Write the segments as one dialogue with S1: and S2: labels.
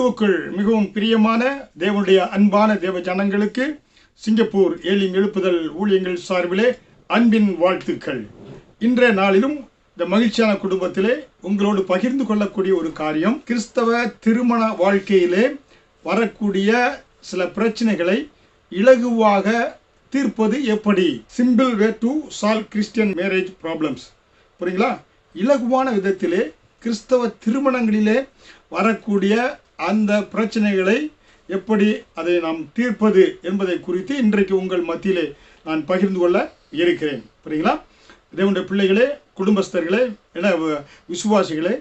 S1: கிறிஸ்துவுக்குள் மிகவும் பிரியமான தேவனுடைய அன்பான தேவ ஜனங்களுக்கு சிங்கப்பூர் ஏலிம் எழுப்புதல் ஊழியங்கள் சார்பிலே அன்பின் வாழ்த்துக்கள். இன்றைய நாளிலும் இந்த மகிழ்ச்சியான குடும்பத்திலே உங்களோடு பகிர்ந்து கொள்ளக்கூடிய ஒரு காரியம், கிறிஸ்தவ திருமண வாழ்க்கையிலே வரக்கூடிய சில பிரச்சனைகளை இலகுவாக தீர்ப்பது எப்படி. Simple way to solve Christian marriage problems. புரியுங்களா? இலகுவான விதத்திலே கிறிஸ்தவ திருமணங்களிலே வரக்கூடிய அந்த பிரச்சனைகளை எப்படி அதை நாம் தீர்ப்பது என்பதை குறித்து இன்றைக்கு உங்கள் மத்தியிலே நான் பகிர்ந்து கொள்ள இருக்கிறேன். புரியுங்களா? தேவனுடைய பிள்ளைகளே, குடும்பஸ்தர்களே, விசுவாசிகளே,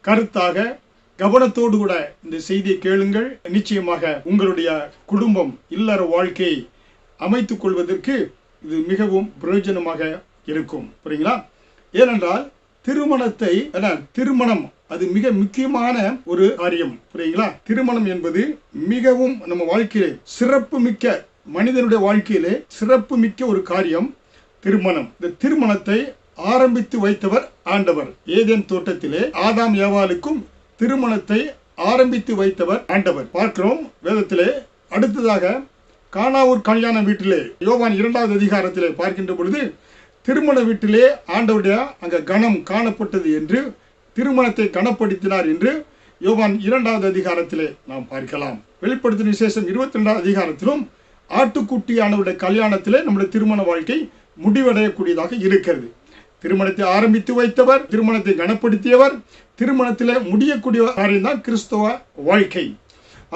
S1: கருத்தாக கவனத்தோடு கூட இந்த செய்தியை கேளுங்கள். நிச்சயமாக உங்களுடைய குடும்பம் இல்லற வாழ்க்கையை அமைத்துக் கொள்வதற்கு இது மிகவும் பிரயோஜனமாக இருக்கும். புரியுங்களா? ஏனென்றால் திருமணம் அது மிக முக்கியமான ஒரு காரியம். புரியுங்களா? திருமணம் என்பது மிகவும் நம்ம வாழ்க்கையிலே சிறப்பு மிக்க, மனிதனுடைய வாழ்க்கையிலே சிறப்பு மிக்க ஒரு காரியம் திருமணம். இந்த திருமணத்தை ஆரம்பித்து வைத்தவர் ஆண்டவர். ஏதேன் தோட்டத்திலே ஆதாம் ஏவாளுக்கும் திருமணத்தை ஆரம்பித்து வைத்தவர் ஆண்டவர் பார்க்கிறோம் வேதத்திலே. அடுத்ததாக கானாவூர் கல்யாண வீட்டிலே யோவான் 2வது அதிகாரத்திலே பார்க்கின்ற பொழுது திருமண வீட்டிலே ஆண்டவருடைய அங்க கணம் காணப்பட்டது என்று, திருமணத்தை கனப்படுத்தினார் என்று யோவான் 2வது அதிகாரத்திலே நாம் பார்க்கலாம். வெளிப்படுத்தின விசேஷம் 22வது அதிகாரத்திலும் ஆட்டுக்குட்டியானவருடைய கல்யாணத்திலே நம்முடைய திருமண வாழ்க்கை முடிவடையக்கூடியதாக இருக்கிறது. திருமணத்தை ஆரம்பித்து வைத்தவர், திருமணத்தை கனப்படுத்தியவர், திருமணத்திலே முடியக்கூடிய காரியம் தான் கிறிஸ்தவ வாழ்க்கை.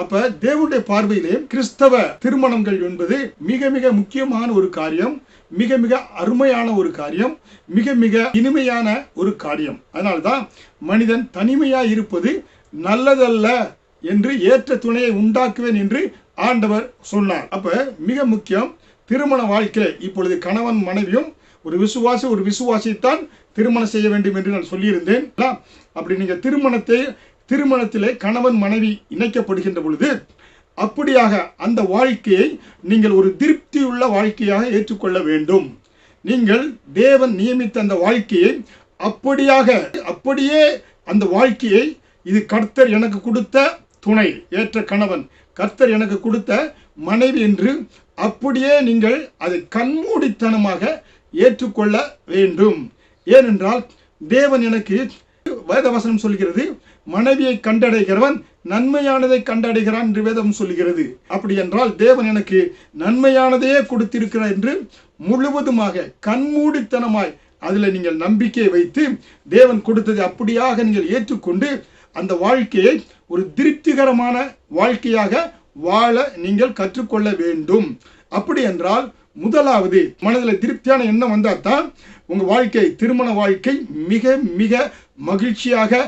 S1: அப்ப தேவனுடைய பார்வையிலே கிறிஸ்தவ திருமணங்கள் என்பது மிக மிக முக்கியமான ஒரு காரியம், மிக மிக அருமையான ஒரு காரியம், மிக மிக இனிமையான ஒரு காரியம். அதனால்தான் மனிதன் தனிமையாய் இருப்பது நல்லதல்ல என்று ஏற்ற துணையை உண்டாக்குவேன் என்று ஆண்டவர் சொன்னார். அப்ப மிக முக்கியம் திருமண வாழ்க்கையில இப்பொழுது கணவன் மனைவியும் ஒரு விசுவாசித்தான் திருமணம் செய்ய வேண்டும் என்று நான் சொல்லியிருந்தேன். அப்படி நீங்க திருமணத்திலே கணவன் மனைவி இணைக்கப்படுகின்ற பொழுது அப்படியாக அந்த வாழ்க்கையை நீங்கள் ஒரு திருப்தியுள்ள வாழ்க்கையாக ஏற்றுக்கொள்ள வேண்டும். நீங்கள் தேவன் நியமித்த அந்த வாழ்க்கையை அப்படியே அந்த வாழ்க்கையை, இது கர்த்தர் எனக்கு கொடுத்த துணை, ஏற்ற கணவன், கர்த்தர் எனக்கு கொடுத்த மனைவி என்று அப்படியே நீங்கள் அதை கண்மூடித்தனமாக ஏற்றுக்கொள்ள வேண்டும். ஏனென்றால் தேவன் எனக்கு, வேதவசனம் சொல்கிறது, மனைவியை கண்டடைகிறவன் நன்மையானதை கண்டடைகிறான் என்று வேதம் சொல்கிறது. அப்படி என்றால் தேவன் எனக்கு நன்மையானதையே கொடுத்திருக்கிறார் என்று முழுவதுமாக கண்மூடித்தனமாய் அதில் நீங்கள் நம்பிக்கையை வைத்து தேவன் கொடுத்ததை அப்படியாக நீங்கள் ஏற்றுக்கொண்டு அந்த வாழ்க்கையை ஒரு திருப்திகரமான வாழ்க்கையாக வாழ நீங்கள் கற்றுக்கொள்ள வேண்டும். அப்படி என்றால் முதலாவது மனதில் திருப்தியான எண்ணம் வந்தால் தான் உங்க வாழ்க்கை, திருமண வாழ்க்கை மிக மிக மகிழ்ச்சியாக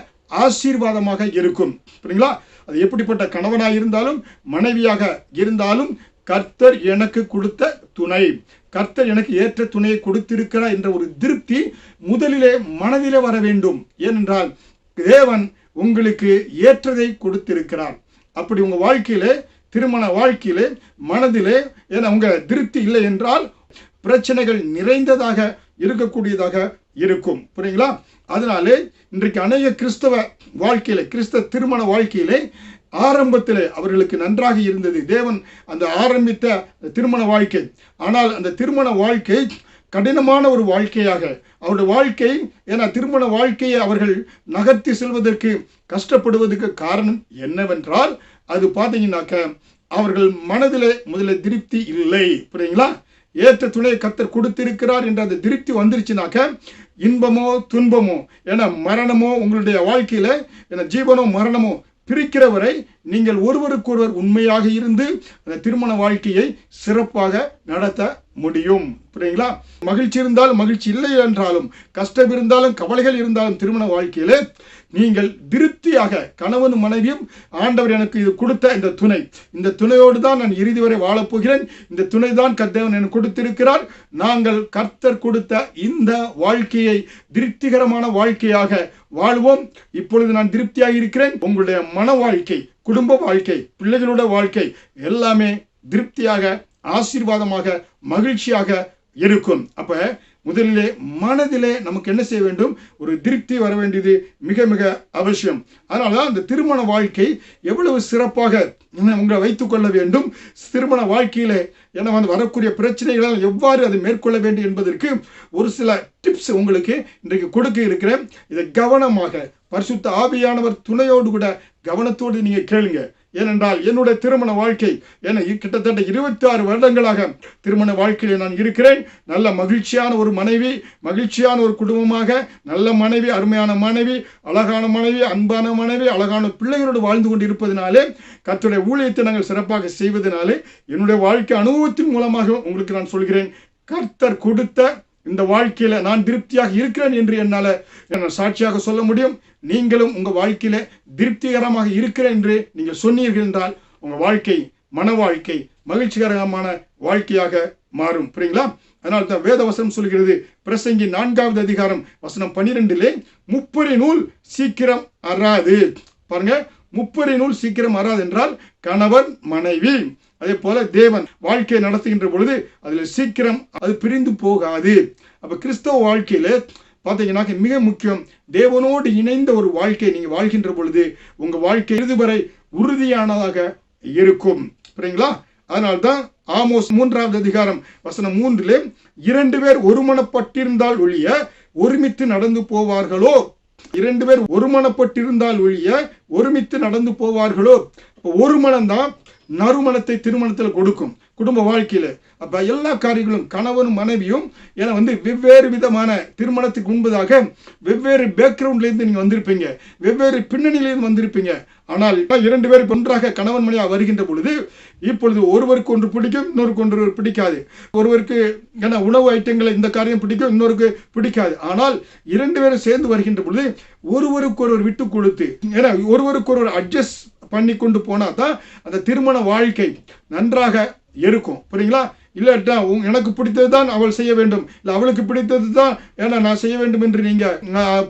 S1: ஆசீர்வாதமாக இருக்கும். புரியுங்களா? அது எப்படிப்பட்ட கணவனாக இருந்தாலும் மனைவியாக இருந்தாலும் கர்த்தர் எனக்கு கொடுத்த துணை, கர்த்தர் எனக்கு ஏற்ற துணையை கொடுத்திருக்கிறார் என்ற ஒரு திருப்தி முதலிலே மனதிலே வர வேண்டும். ஏனென்றால் தேவன் உங்களுக்கு ஏற்றதை கொடுத்திருக்கிறார். அப்படி உங்க வாழ்க்கையிலே, திருமண வாழ்க்கையிலே, மனதிலே உங்க திருப்தி இல்லை என்றால் பிரச்சனைகள் நிறைந்ததாக இருக்கக்கூடியதாக இருக்கும். புரியுங்களா? அதனாலே இன்றைக்கு அநேக கிறிஸ்தவ வாழ்க்கையிலே, கிறிஸ்தவ திருமண வாழ்க்கையிலே ஆரம்பத்திலே அவர்களுக்கு நன்றாக இருந்தது தேவன் அந்த ஆரம்பித்த திருமண வாழ்க்கை. ஆனால் அந்த திருமண வாழ்க்கை கடினமான ஒரு வாழ்க்கையாக அவருடைய வாழ்க்கை, திருமண வாழ்க்கையை அவர்கள் நகர்த்தி செல்வதற்கு கஷ்டப்படுவதற்கு காரணம் என்னவென்றால், அது பார்த்தீங்கன்னாக்க அவர்கள் மனதிலே முதல்ல திருப்தி இல்லை. புரியுங்களா? ஏற்ற துணையை கர்த்தர் கொடுத்திருக்கிறார் என்ற அந்த திருப்தி வந்துருச்சுனாக்க இன்பமோ துன்பமோ, மரணமோ உங்களுடைய வாழ்க்கையில, ஜீவனோ மரணமோ பிரிக்கிறவரை நீங்கள் ஒருவருக்கொருவர் உண்மையாக இருந்து அந்த திருமண வாழ்க்கையை சிறப்பாக நடத்த முடியும். புரியுங்களா? மகிழ்ச்சி இருந்தாலும் மகிழ்ச்சி இல்லை என்றாலும், கஷ்டம் இருந்தாலும் கவலைகள் இருந்தாலும் திருமண வாழ்க்கையிலே நீங்கள் திருப்தியாக, கணவன் மனைவியும் ஆண்டவர் எனக்கு இது கொடுத்த இந்த துணையோடு தான் நான் இறுதி வரை வாழப்போகிறேன், இந்த துணை தான் கர்த்தர் எனக்கு கொடுத்திருக்கிறார், நாங்கள் கர்த்தர் கொடுத்த இந்த வாழ்க்கையை திருப்திகரமான வாழ்க்கையாக வாழ்வோம். இப்பொழுது நான் திருப்தியாக இருக்கிறேன். உங்களுடைய மன வாழ்க்கை, குடும்ப வாழ்க்கை, பிள்ளைகளோட வாழ்க்கை எல்லாமே திருப்தியாக, ஆசீர்வாதமாக, மகிழ்ச்சியாக இருக்கும். அப்ப முதலிலே மனதிலே நமக்கு என்ன செய்ய வேண்டும்? ஒரு திருப்தி வர வேண்டியது மிக மிக அவசியம். அதனாலதான் அந்த திருமண வாழ்க்கை எவ்வளவு சிறப்பாக உங்களை வைத்துக் கொள்ள வேண்டும். திருமண வாழ்க்கையிலே வரக்கூடிய பிரச்சனைகளால் எவ்வாறு அதை மேற்கொள்ள வேண்டும் என்பதற்கு ஒரு சில டிப்ஸ் உங்களுக்கு இன்றைக்கு கொடுக்க இருக்கிறேன். இதை கவனமாக பரிசுத்த ஆவியானவர் துணையோடு கூட கவனத்தோடு நீங்க கேளுங்க. ஏனென்றால் என்னுடைய திருமண வாழ்க்கை கிட்டத்தட்ட 26 வருடங்களாக திருமண வாழ்க்கையில நான் இருக்கிறேன். நல்ல மகிழ்ச்சியான ஒரு மனைவி, மகிழ்ச்சியான ஒரு குடும்பமாக, நல்ல மனைவி, அருமையான மனைவி, அழகான மனைவி, அன்பான மனைவி, அழகான பிள்ளைகளோடு வாழ்ந்து கொண்டு இருப்பதனாலே, கர்த்தருடைய ஊழியத்தை நாங்கள் சிறப்பாக செய்வதனாலே, என்னுடைய வாழ்க்கை அனுபவத்தின் மூலமாக உங்களுக்கு நான் சொல்கிறேன், கர்த்தர் கொடுத்த இந்த வாழ்க்கையில நான் திருப்தியாக இருக்கிறேன் என்று என்னால சாட்சியாக சொல்ல முடியும். நீங்களும் உங்க வாழ்க்கையில திருப்திகரமாக இருக்கிறேன் என்று நீங்கள் சொன்னீர்கள் என்றால் உங்க வாழ்க்கை மன வாழ்க்கை மகிழ்ச்சிகரமான வாழ்க்கையாக மாறும். புரியுங்களா? அதனால தான் வேதவசனம் சொல்கிறது, பிரசங்கி 4வது அதிகாரம் வசனம் 12 முப்பரி நூல் சீக்கிரம் அறாது. பாருங்க, முப்பரி நூல் சீக்கிரம் அறாது என்றால் கணவன் மனைவி, அதே போல தேவன் வாழ்க்கையை நடத்துகின்ற பொழுது அதுல சீக்கிரம் அது பிரிந்து போகாது. அப்ப கிறிஸ்தவ வாழ்க்கையில பாத்தீங்கன்னா மிக முக்கியம், தேவனோடு இணைந்த ஒரு வாழ்க்கையை நீங்க வாழ்கின்ற பொழுது உங்க வாழ்க்கை இறுதி வரை உறுதியானதாக இருக்கும். புரியுங்களா? அதனால்தான் ஆமோஸ் 3வது அதிகாரம் வசனம் 3 2 பேர் ஒருமனப்பட்டிருந்தால் ஒழிய ஒருமித்து நடந்து போவார்களோ. 2 பேர் ஒருமனப்பட்டிருந்தால் ஒழிய ஒருமித்து நடந்து போவார்களோ. ஒரு மனம்தான் நறுமணத்தை திருமணத்தில் கொடுக்கும் குடும்ப வாழ்க்கையில. அப்ப எல்லா காரியங்களும் கணவனும் மனைவியும் வெவ்வேறு விதமான திருமணத்துக்கு முன்பதாக வெவ்வேறு பேக்ரவுண்ட்ல இருந்து நீங்க வந்திருப்பீங்க, வெவ்வேறு பின்னணியிலிருந்து வந்திருப்பீங்க. ஆனால் 2 பேருக்கு ஒன்றாக கணவன் மனைவியா வருகின்ற பொழுது இப்பொழுது ஒருவருக்கு ஒன்று பிடிக்கும், இன்னொருக்கு ஒன்று பிடிக்காது. ஒருவருக்கு உணவு ஐட்டங்களை இந்த காரியம் பிடிக்கும், இன்னொருக்கு பிடிக்காது. ஆனால் 2 பேரும் சேர்ந்து வருகின்ற பொழுது ஒருவருக்கு ஒருவர் விட்டு கொடுத்து ஒருவருக்கு ஒருவர் அட்ஜஸ்ட் பண்ணி கொண்டு போனா தான் அந்த திருமண வாழ்க்கை நன்றாக இருக்கும். புரியுங்களா? இல்லட்டா எனக்கு பிடித்தது தான் அவள் செய்ய வேண்டும், இல்லை அவளுக்கு பிடித்தது தான் நான் செய்ய வேண்டும் என்று நீங்க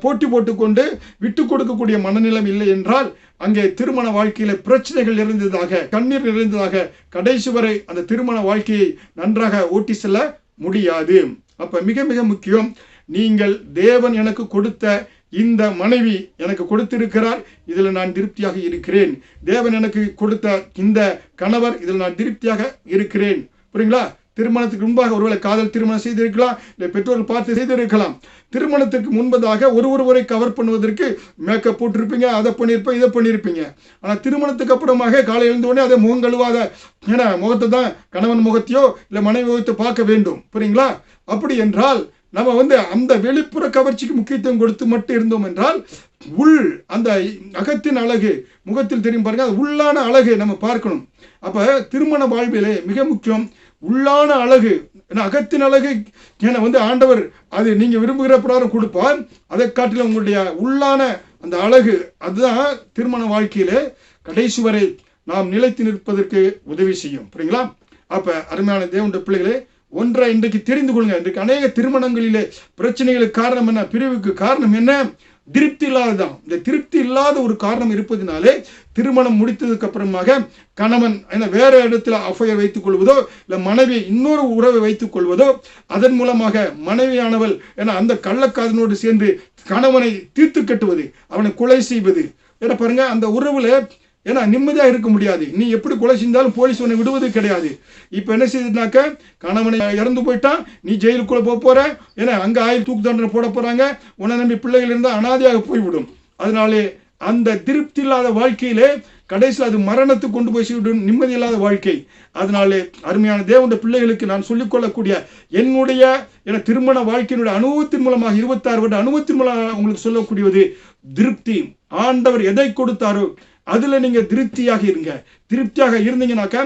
S1: போட்டி போட்டுக்கொண்டு விட்டு கொடுக்கக்கூடிய மனநிலம் இல்லை என்றால் அங்கே திருமண வாழ்க்கையில பிரச்சனைகள் நிறைந்ததாக, கண்ணீர் நிறைந்ததாக, கடைசி வரை அந்த திருமண வாழ்க்கையை நன்றாக ஓட்டி செல்ல முடியாது. அப்ப மிக மிக முக்கியம், நீங்கள் தேவன் எனக்கு கொடுத்த இந்த மனைவி எனக்கு கொடுத்திருக்கிறார், இதில் நான் திருப்தியாக இருக்கிறேன். தேவன் எனக்கு கொடுத்த இந்த கணவர், இதில் நான் திருப்தியாக இருக்கிறேன். புரியுங்களா? திருமணத்துக்கு முன்பாக ஒருவேளை காதல் திருமணம் செய்திருக்கலாம், இல்லை பெற்றோர்கள் பார்த்து செய்திருக்கலாம். திருமணத்துக்கு முன்பதாக ஒருவரை கவர் பண்ணுவதற்கு மேக்கப் போட்டிருப்பீங்க, அதை பண்ணியிருப்பீங்க, இதை பண்ணியிருப்பீங்க. ஆனால் திருமணத்துக்கு அப்புறமாக காலை எழுந்தோடனே அதை முகம் கழுவாத முகத்தை தான் கணவன் முகத்தையோ இல்லை மனைவி முகத்தை பார்க்க வேண்டும். புரியுங்களா? அப்படி என்றால் நம்ம அந்த வெளிப்புற கவர்ச்சிக்கு முக்கியத்துவம் கொடுத்து மட்டும் இருந்தோம் என்றால் உள் அந்த அகத்தின் அழகு முகத்தில் தெரியும் பாருங்க, உள்ளான அழகு நம்ம பார்க்கணும். அப்ப திருமண வாழ்விலே மிக முக்கியம் உள்ளான அழகு. அகத்தின் அழகு ஆண்டவர் அது நீங்க விரும்புகிற பிரகாரம் கொடுப்பார். அதை காட்டிலும் உங்களுடைய உள்ளான அந்த அழகு, அதுதான் திருமண வாழ்க்கையிலே கடைசி வரை நாம் நிலைத்து நிற்பதற்கு உதவி செய்யும். புரியுங்களா? அப்ப அருமையான தேவனுடைய பிள்ளைகளே, ஒன்றை இன்றைக்கு தெரிந்து கொள்ளுங்க. இன்றைக்கு அநேக திருமணங்களிலே பிரச்சனைகளுக்கு காரணம் என்ன? பிரிவுக்கு காரணம் என்ன? திருப்தி இல்லாததான். இந்த திருப்தி இல்லாத ஒரு காரணம் இருப்பதனாலே திருமணம் முடித்ததுக்கு அப்புறமாக கணவன் வேற இடத்துல அஃபையர் வைத்துக் கொள்வதோ, இல்ல மனைவி இன்னொரு உறவை வைத்துக் கொள்வதோ, அதன் மூலமாக மனைவியானவள் அந்த கள்ளக்காதனோடு சேர்ந்து கணவனை தீர்த்து கட்டுவது, அவனை கொலை செய்வது. பாருங்க, அந்த உறவுல நிம்மதியா இருக்க முடியாது. நீ எப்படி கொலை செஞ்சாலும் போலீஸ் உன்னை விடுவது கிடையாது. இப்ப என்ன செய்யுதுனாக்க, கணவனை இறந்து போயிட்டான், நீ ஜெயிலுக்குள்ள போற, அங்க தூக்கு தண்டனை போட போறாங்க, உன்னை நம்பி பிள்ளைகள் இருந்தா அனாதையாக போய்விடும். அதனாலே அந்த திருப்தி இல்லாத வாழ்க்கையிலே கடைசியில் அது மரணத்துக்கு கொண்டு போய் செய்யும் நிம்மதி இல்லாத வாழ்க்கை. அதனாலே அருமையான தேவனுடைய பிள்ளைகளுக்கு நான் சொல்லிக்கொள்ளக்கூடிய என்னுடைய திருமண வாழ்க்கையினுடைய அனுபவத்தின் மூலமாக 26 வருட அனுபவத்தின் மூலமாக உங்களுக்கு சொல்லக்கூடியது திருப்தி. ஆண்டவர் எதை கொடுத்தாரோ அதுல நீங்க திருப்தியாக இருங்க. திருப்தியாக இருந்தீங்கன்னாக்க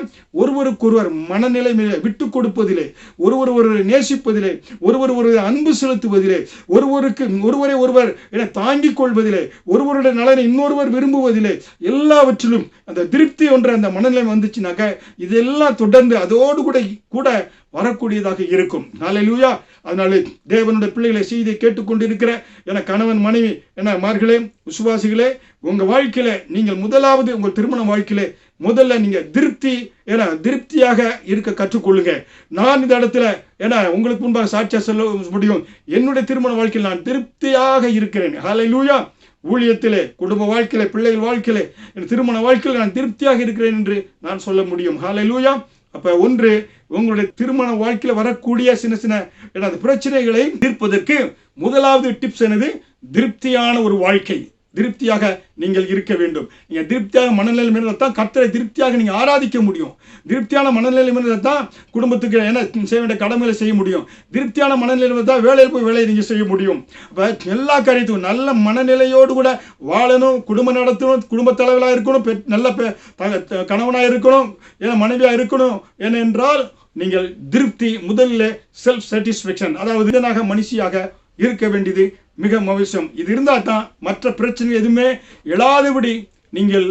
S1: ஒருவருக்கு ஒருவர் மனநிலைமையில விட்டு கொடுப்பதிலே, ஒருவர் நேசிப்பதிலே, ஒருவர் அன்பு செலுத்துவதிலே, ஒருவரை ஒருவர் தாங்கிக் கொள்வதிலே, ஒருவருடைய நலனை இன்னொருவர் விரும்புவதிலே, எல்லாவற்றிலும் அந்த திருப்தி என்ற அந்த மனநிலை வந்துச்சுனாக்க இதெல்லாம் தொடர்ந்து அதோடு கூட வரக்கூடியதாக இருக்கும். ஹல்லேலூயா. அதனால தேவனுடைய பிள்ளைகளை செய்தியை கேட்டுக்கொண்டிருக்கிற கணவன் மனைவி மார்களே, விசுவாசிகளே, உங்க வாழ்க்கையில நீங்கள் முதலாவது உங்கள் திருமண வாழ்க்கையில முதல்ல நீங்க திருப்தியாக இருக்க கற்றுக்கொள்ளுங்க. நான் இந்த இடத்துல உங்களுக்கு முன்பாக சாட்சியா சொல்ல முடியும், என்னுடைய திருமண வாழ்க்கையில் நான் திருப்தியாக இருக்கிறேன். ஹல்லேலூயா. ஊழியத்திலே, குடும்ப வாழ்க்கையிலே, பிள்ளைகள் வாழ்க்கையிலே, என் திருமண வாழ்க்கையில் நான் திருப்தியாக இருக்கிறேன் என்று நான் சொல்ல முடியும். ஹல்லேலூயா. அப்ப ஒன்று, உங்களுடைய திருமண வாழ்க்கையில் வரக்கூடிய சின்ன சின்ன பிரச்சனைகளை தீர்ப்பதற்கு முதலாவது டிப்ஸ் என்னது? திருப்தியான ஒரு வாழ்க்கை. திருப்தியாக நீங்கள் இருக்க வேண்டும். நீங்க திருப்தியாக மனநிலையில் இருந்தால் தான் கர்த்தரை திருப்தியாக நீங்க ஆராதிக்க முடியும். திருப்தியான மனநிலையில் இருந்தால் தான் குடும்பத்துக்கு செய்ய வேண்டிய கடமைகளை செய்ய முடியும். திருப்தியான மனநிலையில் இருந்தால் வேலையில் போய் வேலையை நீங்க செய்ய முடியும். அப்ப எல்லா காரியத்துக்கும் நல்ல மனநிலையோடு கூட வாழணும், குடும்பம் நடத்தணும், குடும்ப தலைவராக இருக்கணும், நல்ல கணவனாக இருக்கணும், மனைவியாக இருக்கணும். ஏனென்றால் நீங்கள் திருப்தி முதல்ல செல்ஃப் சாட்டிஸ்ஃபேக்ஷன், அதாவது மனுஷியாக இருக்க வேண்டியது மிக அவசியம். இது இருந்தால் தான் மற்ற பிரச்சனை எதுவுமே எழாதபடி நீங்கள்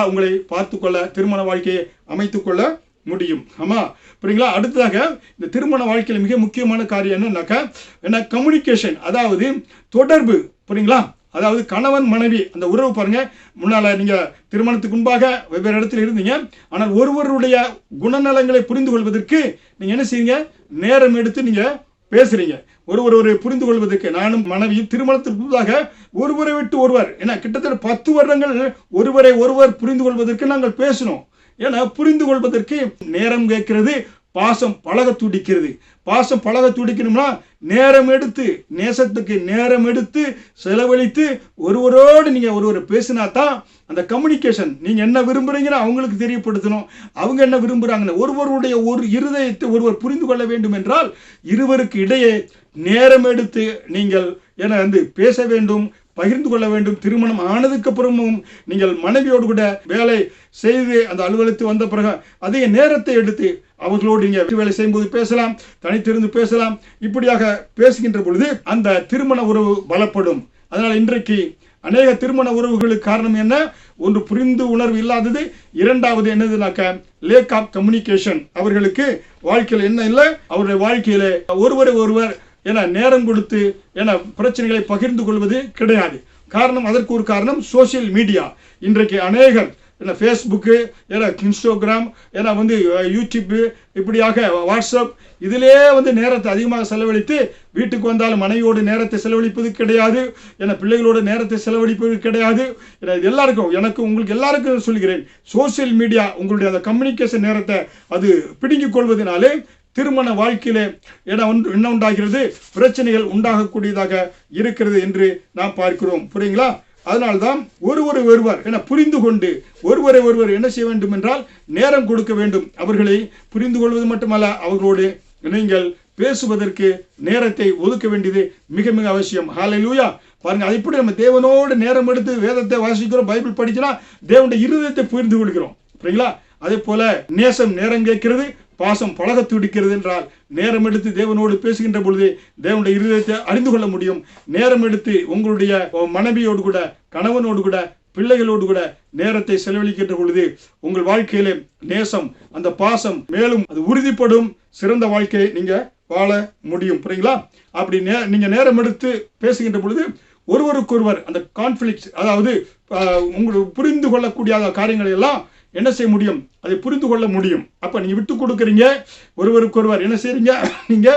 S1: உங்களை பார்த்துக்கொள்ள, திருமண வாழ்க்கையை அமைத்துக் கொள்ள முடியும். ஆமா, புரியுங்களா? அடுத்ததாக இந்த திருமண வாழ்க்கையில் மிக முக்கியமான காரியம் என்னன்னாக்கா கம்யூனிகேஷன், அதாவது தொடர்பு. புரியுங்களா? அதாவது கணவன் மனைவி அந்த உறவு பாருங்க. முன்னால நீங்க திருமணத்துக்கு முன்பாக வெவ்வேறு இடத்துல இருந்தீங்க. ஆனால் ஒருவருடைய குணநலங்களை புரிந்து கொள்வதற்கு நீங்க என்ன செய்யுங்க? நேரம் எடுத்து நீங்க பேசுறீங்க. ஒருவரை புரிந்து கொள்வதற்கு. நானும் மனைவியும் திருமணத்திற்கு முன்பாக ஒருவரை விட்டு ஒருவர் கிட்டத்தட்ட 10 வருடங்கள் ஒருவர் புரிந்து கொள்வதற்கு நாங்கள் பேசணும். ஏன்னா புரிந்து கொள்வதற்கு நேரம் கேட்கிறது, பாசம் பழக துடிக்கிறது. பாசம் பழக துடிக்கணும்னா நேரம் எடுத்து, நேசத்துக்கு நேரம் எடுத்து செலவழித்து ஒருவரோடு நீங்க ஒருவர் பேசினா தான் அந்த கம்யூனிகேஷன், நீங்க என்ன விரும்புறீங்கன்னு அவங்களுக்கு தெரியப்படுத்தணும், அவங்க என்ன விரும்புறாங்கன்னு. ஒருவருடைய ஒரு இருதயத்தை ஒருவர் புரிந்து கொள்ள வேண்டும் என்றால் இருவருக்கு இடையே நேரம் எடுத்து நீங்கள் பேச வேண்டும், பகிர்ந்து கொள்ள வேண்டும். திருமணம் ஆனதுக்கு அப்புறமும் நீங்கள் மனைவியோடு கூட வேலை செய்து அந்த அலுவலகத்துக்கு வந்த பிறகு அதிக நேரத்தை எடுத்து அவர்களோடு நீங்க வேலை செய்யும்போது பேசலாம், தனித்திருந்து பேசலாம். இப்படியாக பேசுகின்ற பொழுது அந்த திருமண உறவு பலப்படும். அதனால இன்றைக்கு அநேக திருமண உறவுகளுக்கு காரணம் என்ன? ஒன்று, புரிந்து உணர்வு இல்லாதது. இரண்டாவது என்னதுனாக்க லேக் ஆஃப் கம்யூனிகேஷன். அவர்களுக்கு வாழ்க்கையில் என்ன இல்லை, அவருடைய வாழ்க்கையில ஒருவர் நேரம் கொடுத்து பிரச்சனைகளை பகிர்ந்து கொள்வது கிடையாது. காரணம், அதற்கு ஒரு காரணம் சோசியல் மீடியா. இன்றைக்கு அநேகர் ஃபேஸ்புக்கு, இன்ஸ்டாகிராம், யூடியூப், இப்படியாக வாட்ஸ்அப், இதிலே நேரத்தை அதிகமாக செலவழித்து வீட்டுக்கு வந்தாலும் மனைவியோடு நேரத்தை செலவழிப்பது கிடையாது, பிள்ளைகளோட நேரத்தை செலவழிப்பது கிடையாது. இது எல்லாருக்கும், எனக்கு உங்களுக்கு எல்லாருக்கும் சொல்கிறேன், சோசியல் மீடியா உங்களுடைய அந்த கம்யூனிகேஷன் நேரத்தை அது பிடுங்கிக் கொள்வதனாலே திருமண வாழ்க்கையிலே என்ன உண்டாகிறது? பிரச்சனைகள் உண்டாகக்கூடியதாக இருக்கிறது என்று நாம் பார்க்கிறோம். புரியுங்களா? அதனால்தான் ஒருவர் புரிந்து கொண்டு ஒருவர் என்ன செய்ய வேண்டும் என்றால் நேரம் கொடுக்க வேண்டும். அவர்களை புரிந்து கொள்வது மட்டுமல்ல, அவர்களோடு நீங்கள் பேசுவதற்கு நேரத்தை ஒதுக்க வேண்டியது மிக மிக அவசியம். ஹல்லேலூயா. பாருங்க, எப்படி நம்ம தேவனோடு நேரம் எடுத்து வேதத்தை வாசிக்கிறோம், பைபிள் படிக்கிறா, தேவனுடைய இருதயத்தை புரிந்து கொள்கிறோம். புரியுங்களா? அதே போல நேசம் நேரம் கேட்கிறது, பாசம் பழக துடிக்கிறது என்றால் நேரம் எடுத்து தேவனோடு பேசுகின்ற பொழுது தேவனுடைய இருதயத்தை அறிந்து கொள்ள முடியும். நேரம் எடுத்து உங்களுடைய மனைவியோடு கூட, கணவனோடு கூட, பிள்ளைகளோடு கூட நேரத்தை செலவழிக்கின்ற பொழுது உங்கள் வாழ்க்கையிலே நேசம், அந்த பாசம் மேலும் அது உறுதிப்படும். சிறந்த வாழ்க்கையை நீங்க வாழ முடியும். புரியுங்களா? அப்படி நீங்க நேரம் எடுத்து பேசுகின்ற பொழுது ஒருவருக்கொருவர் அந்த கான்ஃபிளிக்ட், அதாவது உங்களுக்கு புரிந்து கொள்ளக்கூடிய காரியங்களை எல்லாம் என்ன செய்ய முடியும்? அதை புரிந்து கொள்ள முடியும். அப்ப நீங்க விட்டு கொடுக்குறீங்க, ஒருவருக்கொருவர் என்ன செய்றீங்க? நீங்க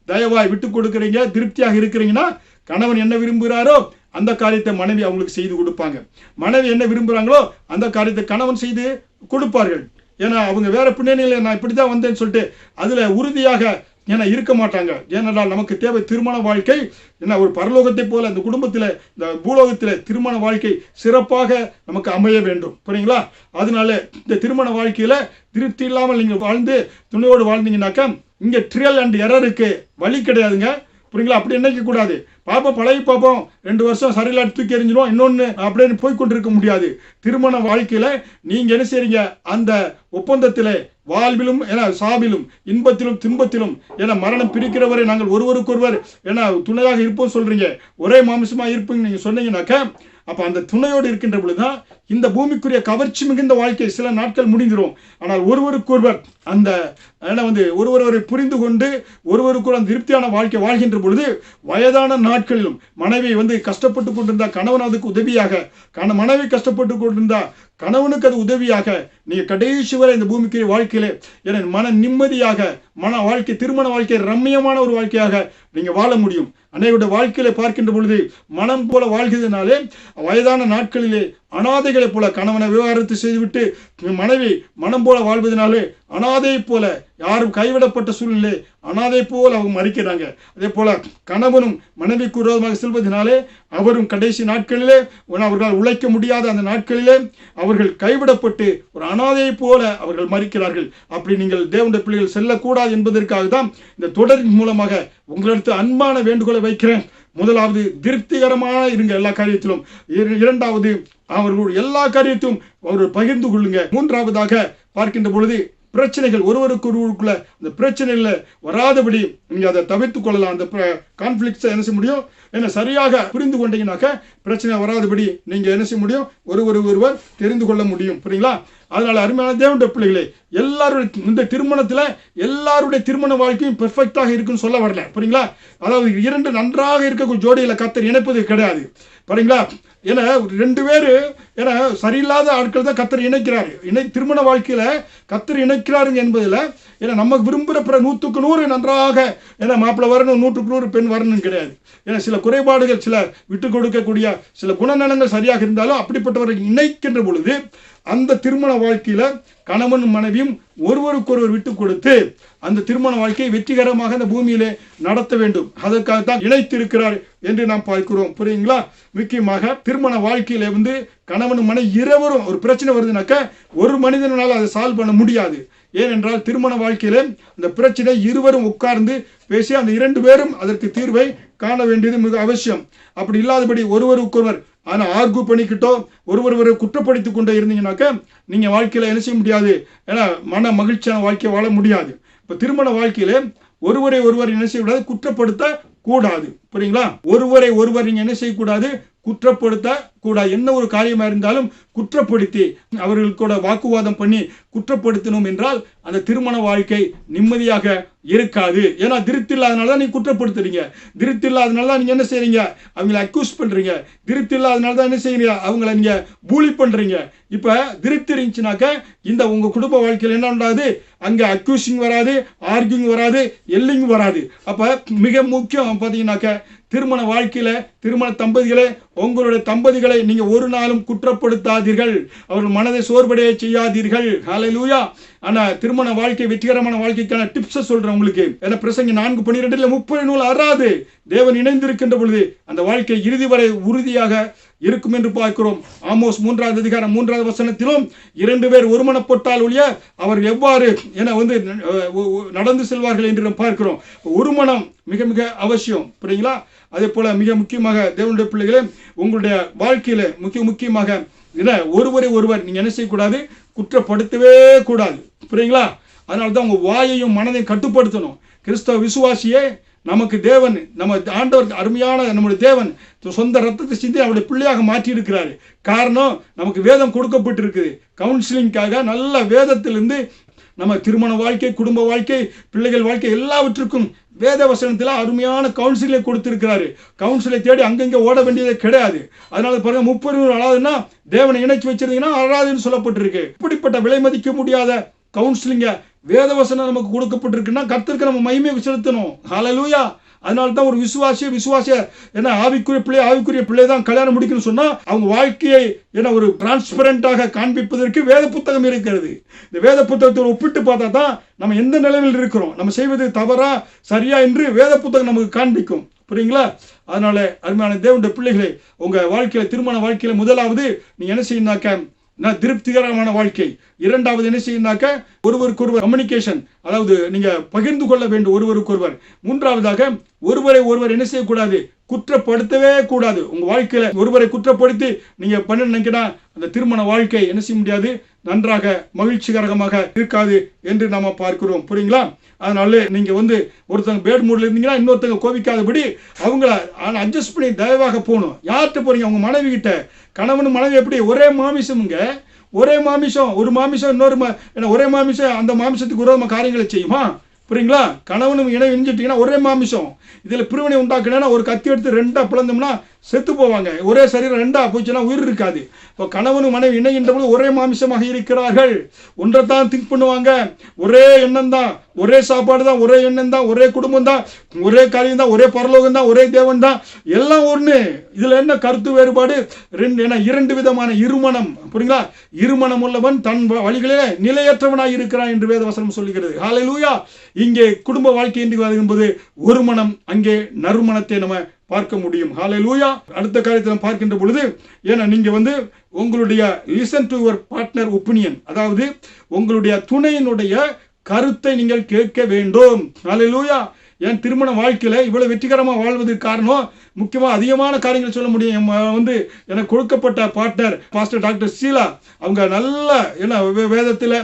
S1: தயவாய் விட்டு கொடுக்குறீங்க, திருப்தியாக இருக்கிறீங்கன்னா கணவன் என்ன விரும்புகிறாரோ அந்த காரியத்தை மனைவி அவங்களுக்கு செய்து கொடுப்பாங்க. மனைவி என்ன விரும்புகிறாங்களோ அந்த காரியத்தை கணவன் செய்து கொடுப்பார்கள். ஏன்னா அவங்க வேற பின்னணியில் நான் இப்படிதான் வந்தேன்னு சொல்லிட்டு அதுல உறுதியாக இருக்க மாட்டாங்க. ஏனென்றால் நமக்கு தேவை திருமண வாழ்க்கை. ஒரு பரலோகத்தை போல இந்த குடும்பத்தில், இந்த பூலோகத்தில் திருமண வாழ்க்கை சிறப்பாக நமக்கு அமைய வேண்டும். புரியுங்களா? அதனால இந்த திருமண வாழ்க்கையில திருப்தி இல்லாமல் நீங்க வாழ்ந்து துணையோடு வாழ்ந்தீங்கன்னாக்கா இங்க ட்ரியல் அண்ட் எரருக்கு வழி கிடையாதுங்க. புரியுங்களா? அப்படி நினைக்க கூடாது. பாப்போம், பழகி பார்ப்போம், 2 வருஷம் சரியில்லை தூக்கி எறிஞ்சிடும், இன்னொன்னு அப்படின்னு போய்கொண்டிருக்க முடியாது. திருமண வாழ்க்கையில நீங்க என்ன செய்றீங்க? அந்த ஒப்பந்தத்திலே வாழ்விலும் சாவிலும் இன்பத்திலும் துன்பத்திலும் மரணம் பிரிக்கிறவரை நாங்கள் ஒருவருக்கொருவர் துணையாக இருப்போம் சொல்றீங்க, ஒரே மாமிசமா இருப்பீங்க நீங்க சொன்னீங்கன்னாக்க அப்ப அந்த துணையோடு இருக்கின்ற பொழுதுதான் இந்த பூமிக்குரிய கவர்ச்சி மிகுந்த வாழ்க்கை சில நாட்கள் முடிந்துடும். ஆனால் ஒருவருக்கொருவர் அந்த ஒருவரை புரிந்து கொண்டு ஒருவருக்கு அந்த திருப்தியான வாழ்க்கை வாழ்கின்ற பொழுது வயதான நாட்களிலும் மனைவி கஷ்டப்பட்டு கொண்டிருந்தா கணவன் அதுக்கு உதவியாக, மனைவி கஷ்டப்பட்டு கொண்டிருந்தா கணவனுக்கு அது உதவியாக நீங்க கடைசி வரை இந்த பூமிக்கு வாழ்க்கையிலே என மன நிம்மதியாக மன வாழ்க்கை திருமண வாழ்க்கை ரம்மியமான ஒரு வாழ்க்கையாக நீங்க வாழ முடியும். அன்னையோட வாழ்க்கையில பார்க்கின்ற பொழுது மனம் போல வாழ்கிறதுனாலே வயதான நாட்களிலே அனாதைகளை போல கணவனை விவாகரத்து செய்துவிட்டு மனைவி மனம் போல வாழ்வதனாலே அனாதை போல யாரும் கைவிடப்பட்ட சூழ்நிலை அனாதை போல அவங்க மறிக்கிறாங்க. அதே போல கணவனும் மனைவிக்கு விரோதமாக செல்வதனாலே அவரும் கடைசி நாட்களிலே அவர்களால் உழைக்க முடியாத அந்த நாட்களிலே அவர்கள் கைவிடப்பட்டு ஒரு அனாதை போல அவர்கள் மறிக்கிறார்கள். அப்படி நீங்கள் தேவனுடைய பிள்ளைகள் செல்லக்கூடாது என்பதற்காக தான் இந்த தொடரின் மூலமாக உங்களிடத்து அன்பான வேண்டுகோளை வைக்கிறேன். முதலாவது திருப்திகரமான இருங்க எல்லா காரியத்திலும். இரண்டாவது அவர்களுடைய எல்லா காரியத்தையும் அவர்கள் பகிர்ந்து கொள்ளுங்க. மூன்றாவதாக பார்க்கின்ற பொழுது பிரச்சனைகள் ஒருவருக்குள்ள அந்த பிரச்சனையில வராதபடி நீங்க அதை தவிர்த்துக் கொள்ளலாம். அந்த கான்ஃபிளிக்ட்ஸை என்ன செய்ய முடியும், என்ன சரியாக புரிந்து கொண்டீங்கன்னாக்க பிரச்சனை வராதபடி நீங்க என்ன செய்ய முடியும், ஒருவர் தெரிந்து கொள்ள முடியும். புரியுங்களா? அதனால அருமையான தேவனுடைய பிள்ளைகளே, எல்லாருடைய இந்த திருமணத்துல எல்லாருடைய திருமண வாழ்க்கையும் பெர்ஃபெக்டாக இருக்குன்னு சொல்ல வரல. புரியுங்களா? அதாவது இரண்டு நன்றாக இருக்க ஜோடியில கர்த்தர் இணைப்பது கிடையாது. பாருங்களா? ஏன்னா ரெண்டு பேரு ஏன்னா சரியில்லாத ஆட்கள் தான் கர்த்தர் இணைக்கிறாரு. திருமண வாழ்க்கையில கர்த்தர் இணைக்கிறாருங்க என்பதில் ஏன்னா நம்ம விரும்புகிற 100க்கு 100 நன்றாக ஏன்னா மாப்பிள்ளை வரணும், 100க்கு 100 பெண் வரணும்னு கிடையாது. ஏன்னா சில குறைபாடுகள், சில விட்டு கொடுக்கக்கூடிய சில குணநலங்கள் சரியாக இருந்தாலும் அப்படிப்பட்டவரை இணைக்கின்ற பொழுது அந்த திருமண வாழ்க்கையில கணவன் மனைவியும் ஒருவருக்கொருவர் விட்டு கொடுத்து அந்த திருமண வாழ்க்கையை வெற்றிகரமாக இந்த பூமியிலே நடத்த வேண்டும். அதற்காகத்தான் இணைத்திருக்கிறார் என்று நாம் பார்க்கிறோம். புரியுங்களா? முக்கியமாக திருமண வாழ்க்கையில கணவன் மனைவி இருவரும் ஒரு பிரச்சனை வருதுனாக்க ஒரு மனிதனால் அதை சால்வ் பண்ண முடியாது. ஏனென்றால் திருமண வாழ்க்கையில அந்த பிரச்சனை இருவரும் உட்கார்ந்து பேசி அந்த 2 பேரும் அதற்கு தீர்வை காண வேண்டியது மிக அவசியம். அப்படி இல்லாதபடி ஒருவருக்கொருவர் ஆனா ஆர்கு பண்ணிக்கிட்டோ ஒருவரை குற்றப்படுத்திக் கொண்டே இருந்தீங்கன்னாக்க நீங்க வாழ்க்கையில என்ன செய்ய முடியாது, ஏன்னா மன மகிழ்ச்சியான வாழ்க்கையை வாழ முடியாது. இப்ப திருமண வாழ்க்கையில ஒருவர் என்ன செய்யக்கூடாது, குற்றப்படுத்த கூடாது. புரியுங்களா? ஒருவர் நீங்க என்ன செய்யக்கூடாது, குற்றப்படுத்த கூடாது. என்ன ஒரு காரியமா இருந்தாலும் குற்றப்படுத்தி அவர்கள் கூட வாக்குவாதம் பண்ணி குற்றப்படுத்தணும் என்றால் அந்த திருமண வாழ்க்கை நிம்மதியாக இருக்காது. ஏன்னா திருப்தி இல்லாதனால நீங்க குற்றப்படுத்துறீங்க, திருப்தி இல்லாதனால நீங்க என்ன செய்றீங்க, அவங்களை அக்யூஸ் பண்றீங்க, திருப்தி இல்லாதனால தான் என்ன செய்றீங்க, அவங்களை நீங்க பூலி பண்றீங்க. இப்ப திருப்தி இருந்துச்சுனாக்க இந்த உங்க குடும்ப வாழ்க்கையில் என்ன உண்டாது, அங்க அக்யூசிங் வராது, ஆர்கியூங் வராது, எல்லிங் வராது. அப்ப மிக முக்கியம் பாத்தீங்கன்னாக்க திருமண வாழ்க்கையில திருமண தம்பதிகளே, உங்களுடைய தம்பதிகளை நீங்க ஒரு நாளும் குற்றப்படுத்தாதீர்கள், அவர்கள் மனதை சோர்வடைய செய்யாதீர்கள். ஹல்லேலூயா. ஆனா திருமண வாழ்க்கை வெற்றிகரமான வாழ்க்கைக்கான டிப்ஸ் சொல்றேன் உங்களுக்கு. ஏன்னா பிரசங்கி 4:12 30 நூல் அறாது தேவன் இணைந்திருக்கின்ற பொழுது அந்த வாழ்க்கை இறுதி வரை உறுதியாக இருக்கும் என்று பார்க்கிறோம். ஆமோஸ் 3வது அதிகாரம் 3வது வசனத்திலும் 2 பேர் ஒருமனப்பட்டால் ஒழிய அவர் எவ்வாறு என நடந்து செல்வார்கள் என்று நாம் பார்க்கிறோம். ஒரு மனம் மிக மிக அவசியம். புரியுங்களா? அதே போல மிக முக்கியமாக தேவனுடைய பிள்ளைகளே, உங்களுடைய வாழ்க்கையில முக்கியமாக ஒருவர் நீங்க என்ன செய்யக்கூடாது, குற்றப்படுத்தவே கூடாது. புரியுங்களா? அதனால்தான் உங்க வாயையும் மனதையும் கட்டுப்படுத்தணும். கிறிஸ்தவ விசுவாசியே, நமக்கு தேவன், நம்ம ஆண்டவர் அருமையான நம்முடைய தேவன் சொந்த ரத்தத்தை சிந்தி அவருடைய பிள்ளையாக மாற்றி இருக்கிறாரு. காரணம், நமக்கு வேதம் கொடுக்கப்பட்டிருக்குது. கவுன்சிலிங்காக நல்ல வேதத்திலிருந்து நம்ம திருமண வாழ்க்கை, குடும்ப வாழ்க்கை, பிள்ளைகள் வாழ்க்கை எல்லாவற்றுக்கும் வேத வசனத்தில் அருமையான கவுன்சிலை கொடுத்திருக்கிறாரு. கவுன்சிலை தேடி அங்கங்க ஓட வேண்டியதே கிடையாது. அதனால பாருங்க, 30 அழாதுன்னா தேவனை இணைச்சு வச்சிருந்தீங்கன்னா அழாதுன்னு சொல்லப்பட்டிருக்கு. இப்படிப்பட்ட விலை மதிக்க முடியாத கவுன்சிலிங்க வேதவசனம் நமக்கு கொடுக்கப்பட்டிருக்குன்னா கர்த்தருக்கு நம்ம மகிமையை செலுத்தணும். ஹல்லேலூயா. அதனால தான் ஒரு விசுவாசிய என்ன ஆவிக்குரிய பிள்ளை தான் கல்யாணம் முடிக்கணும்னு சொன்னா அவங்க வாழ்க்கையை என்ன ஒரு டிரான்ஸ்பரண்டாக காண்பிப்பதற்கு வேத புத்தகம் இருக்கிறது. இந்த வேத புத்தகத்தை ஒப்பிட்டு பார்த்தா தான் நம்ம எந்த நிலையில் இருக்கிறோம், நம்ம செய்வது தவறா சரியா என்று வேத புத்தகம் நமக்கு காண்பிக்கும். புரியுங்களா? அதனால அருமையான தேவனுடைய பிள்ளைகளே, உங்க வாழ்க்கையில திருமண வாழ்க்கையில முதலாவது நீங்க என்ன செய்யணும்னாக்க திருப்திகரமான வாழ்க்கை. இரண்டாவது என்ன செய்யணும்னாக்க ஒருவருக்கொருவர் கம்யூனிகேஷன், அதாவது நீங்க பகிர்ந்து கொள்ள வேண்டும் ஒருவருக்கொருவர். மூன்றாவதாக ஒருவர் என்ன செய்யக்கூடாது, குற்றப்படுத்தவே கூடாது. உங்க வாழ்க்கையில ஒருவரை குற்றப்படுத்தி நீங்க பண்ண நினைக்கிறா அந்த திருமண வாழ்க்கை என்ன செய்ய முடியாது, நன்றாக மகிழ்ச்சிகரமாக இருக்காது என்று நாம பார்க்கிறோம். புரியுங்களா? அதனால நீங்க ஒருத்தங்க பேட் மூட்ல இருந்தீங்கன்னா இன்னொருத்தங்க கோபிக்காதபடி அவங்கள அட்ஜஸ்ட் பண்ணி தயவாக போகணும். யார்கிட்ட போறீங்க? அவங்க மனைவி கிட்ட. கணவன் மனைவி எப்படி ஒரே மாமிசம்ங்க, ஒரே மாமிசம், ஒரு மாமிசம் இன்னொரு ஒரே மாமிசம் அந்த மாமிசத்துக்கு விரோதமா காரியங்களை செய்யுமா? புரியுங்களா? கணவனும் இணைஞ்சிட்டீங்கன்னா ஒரே மாமிசம். இதுல பிரிவினை உண்டாக்குனா ஒரு கத்தி எடுத்து 2ஆ பிளந்தோம்னா செத்து போவாங்க. ஒரே சரீரம் ரெண்டா போச்சுன்னா உயிர் இருக்காது. இப்போ கணவனும் மனைவி இணைகின்ற போது ஒரே மாமிசமாக இருக்கிறார்கள். ஒன்றைத்தான் திங்க் பண்ணுவாங்க. ஒரே எண்ணம் தான், ஒரே சாப்பாடு தான், ஒரே எண்ணம் தான், ஒரே குடும்பம் தான், ஒரே காரியம் தான், ஒரே பரலோகம் தான், ஒரே தேவன் தான், எல்லாம் ஒன்று. இதுல என்ன கருத்து வேறுபாடு? இரண்டு விதமான இருமனம். புரியுங்களா? இருமனம் உள்ளவன் தன் வழிகளிலே நிலையற்றவனாய் இருக்கிறான் என்று வேதவசனம் சொல்லுகிறது. ஹல்லேலூயா. இங்கே குடும்ப வாழ்க்கை என்று வரும்போது ஒரு மனம், அங்கே நறுமணத்தை நம்ம பார்க்க முடியும். ஹல்லேலூயா. அடுத்த காரியத்தை நம்ம பார்க்கின்ற பொழுது, ஏன்னா நீங்க உங்களுடைய listen to your partner opinion, அதாவது உங்களுடைய துணையினுடைய கருத்தை நீங்கள் கேட்க வேண்டும். ஹல்லேலூயா. என் திருமண வாழ்க்கையில இவ்வளவு வெற்றிகரமாக வாழ்வதற்கு காரணம், முக்கியமா அதிகமான காரியங்கள் சொல்ல முடியும். எனக்கு கொடுக்கப்பட்ட பார்ட்னர் பாஸ்டர் டாக்டர் ஷீலா, அவங்க நல்ல வேதத்தில்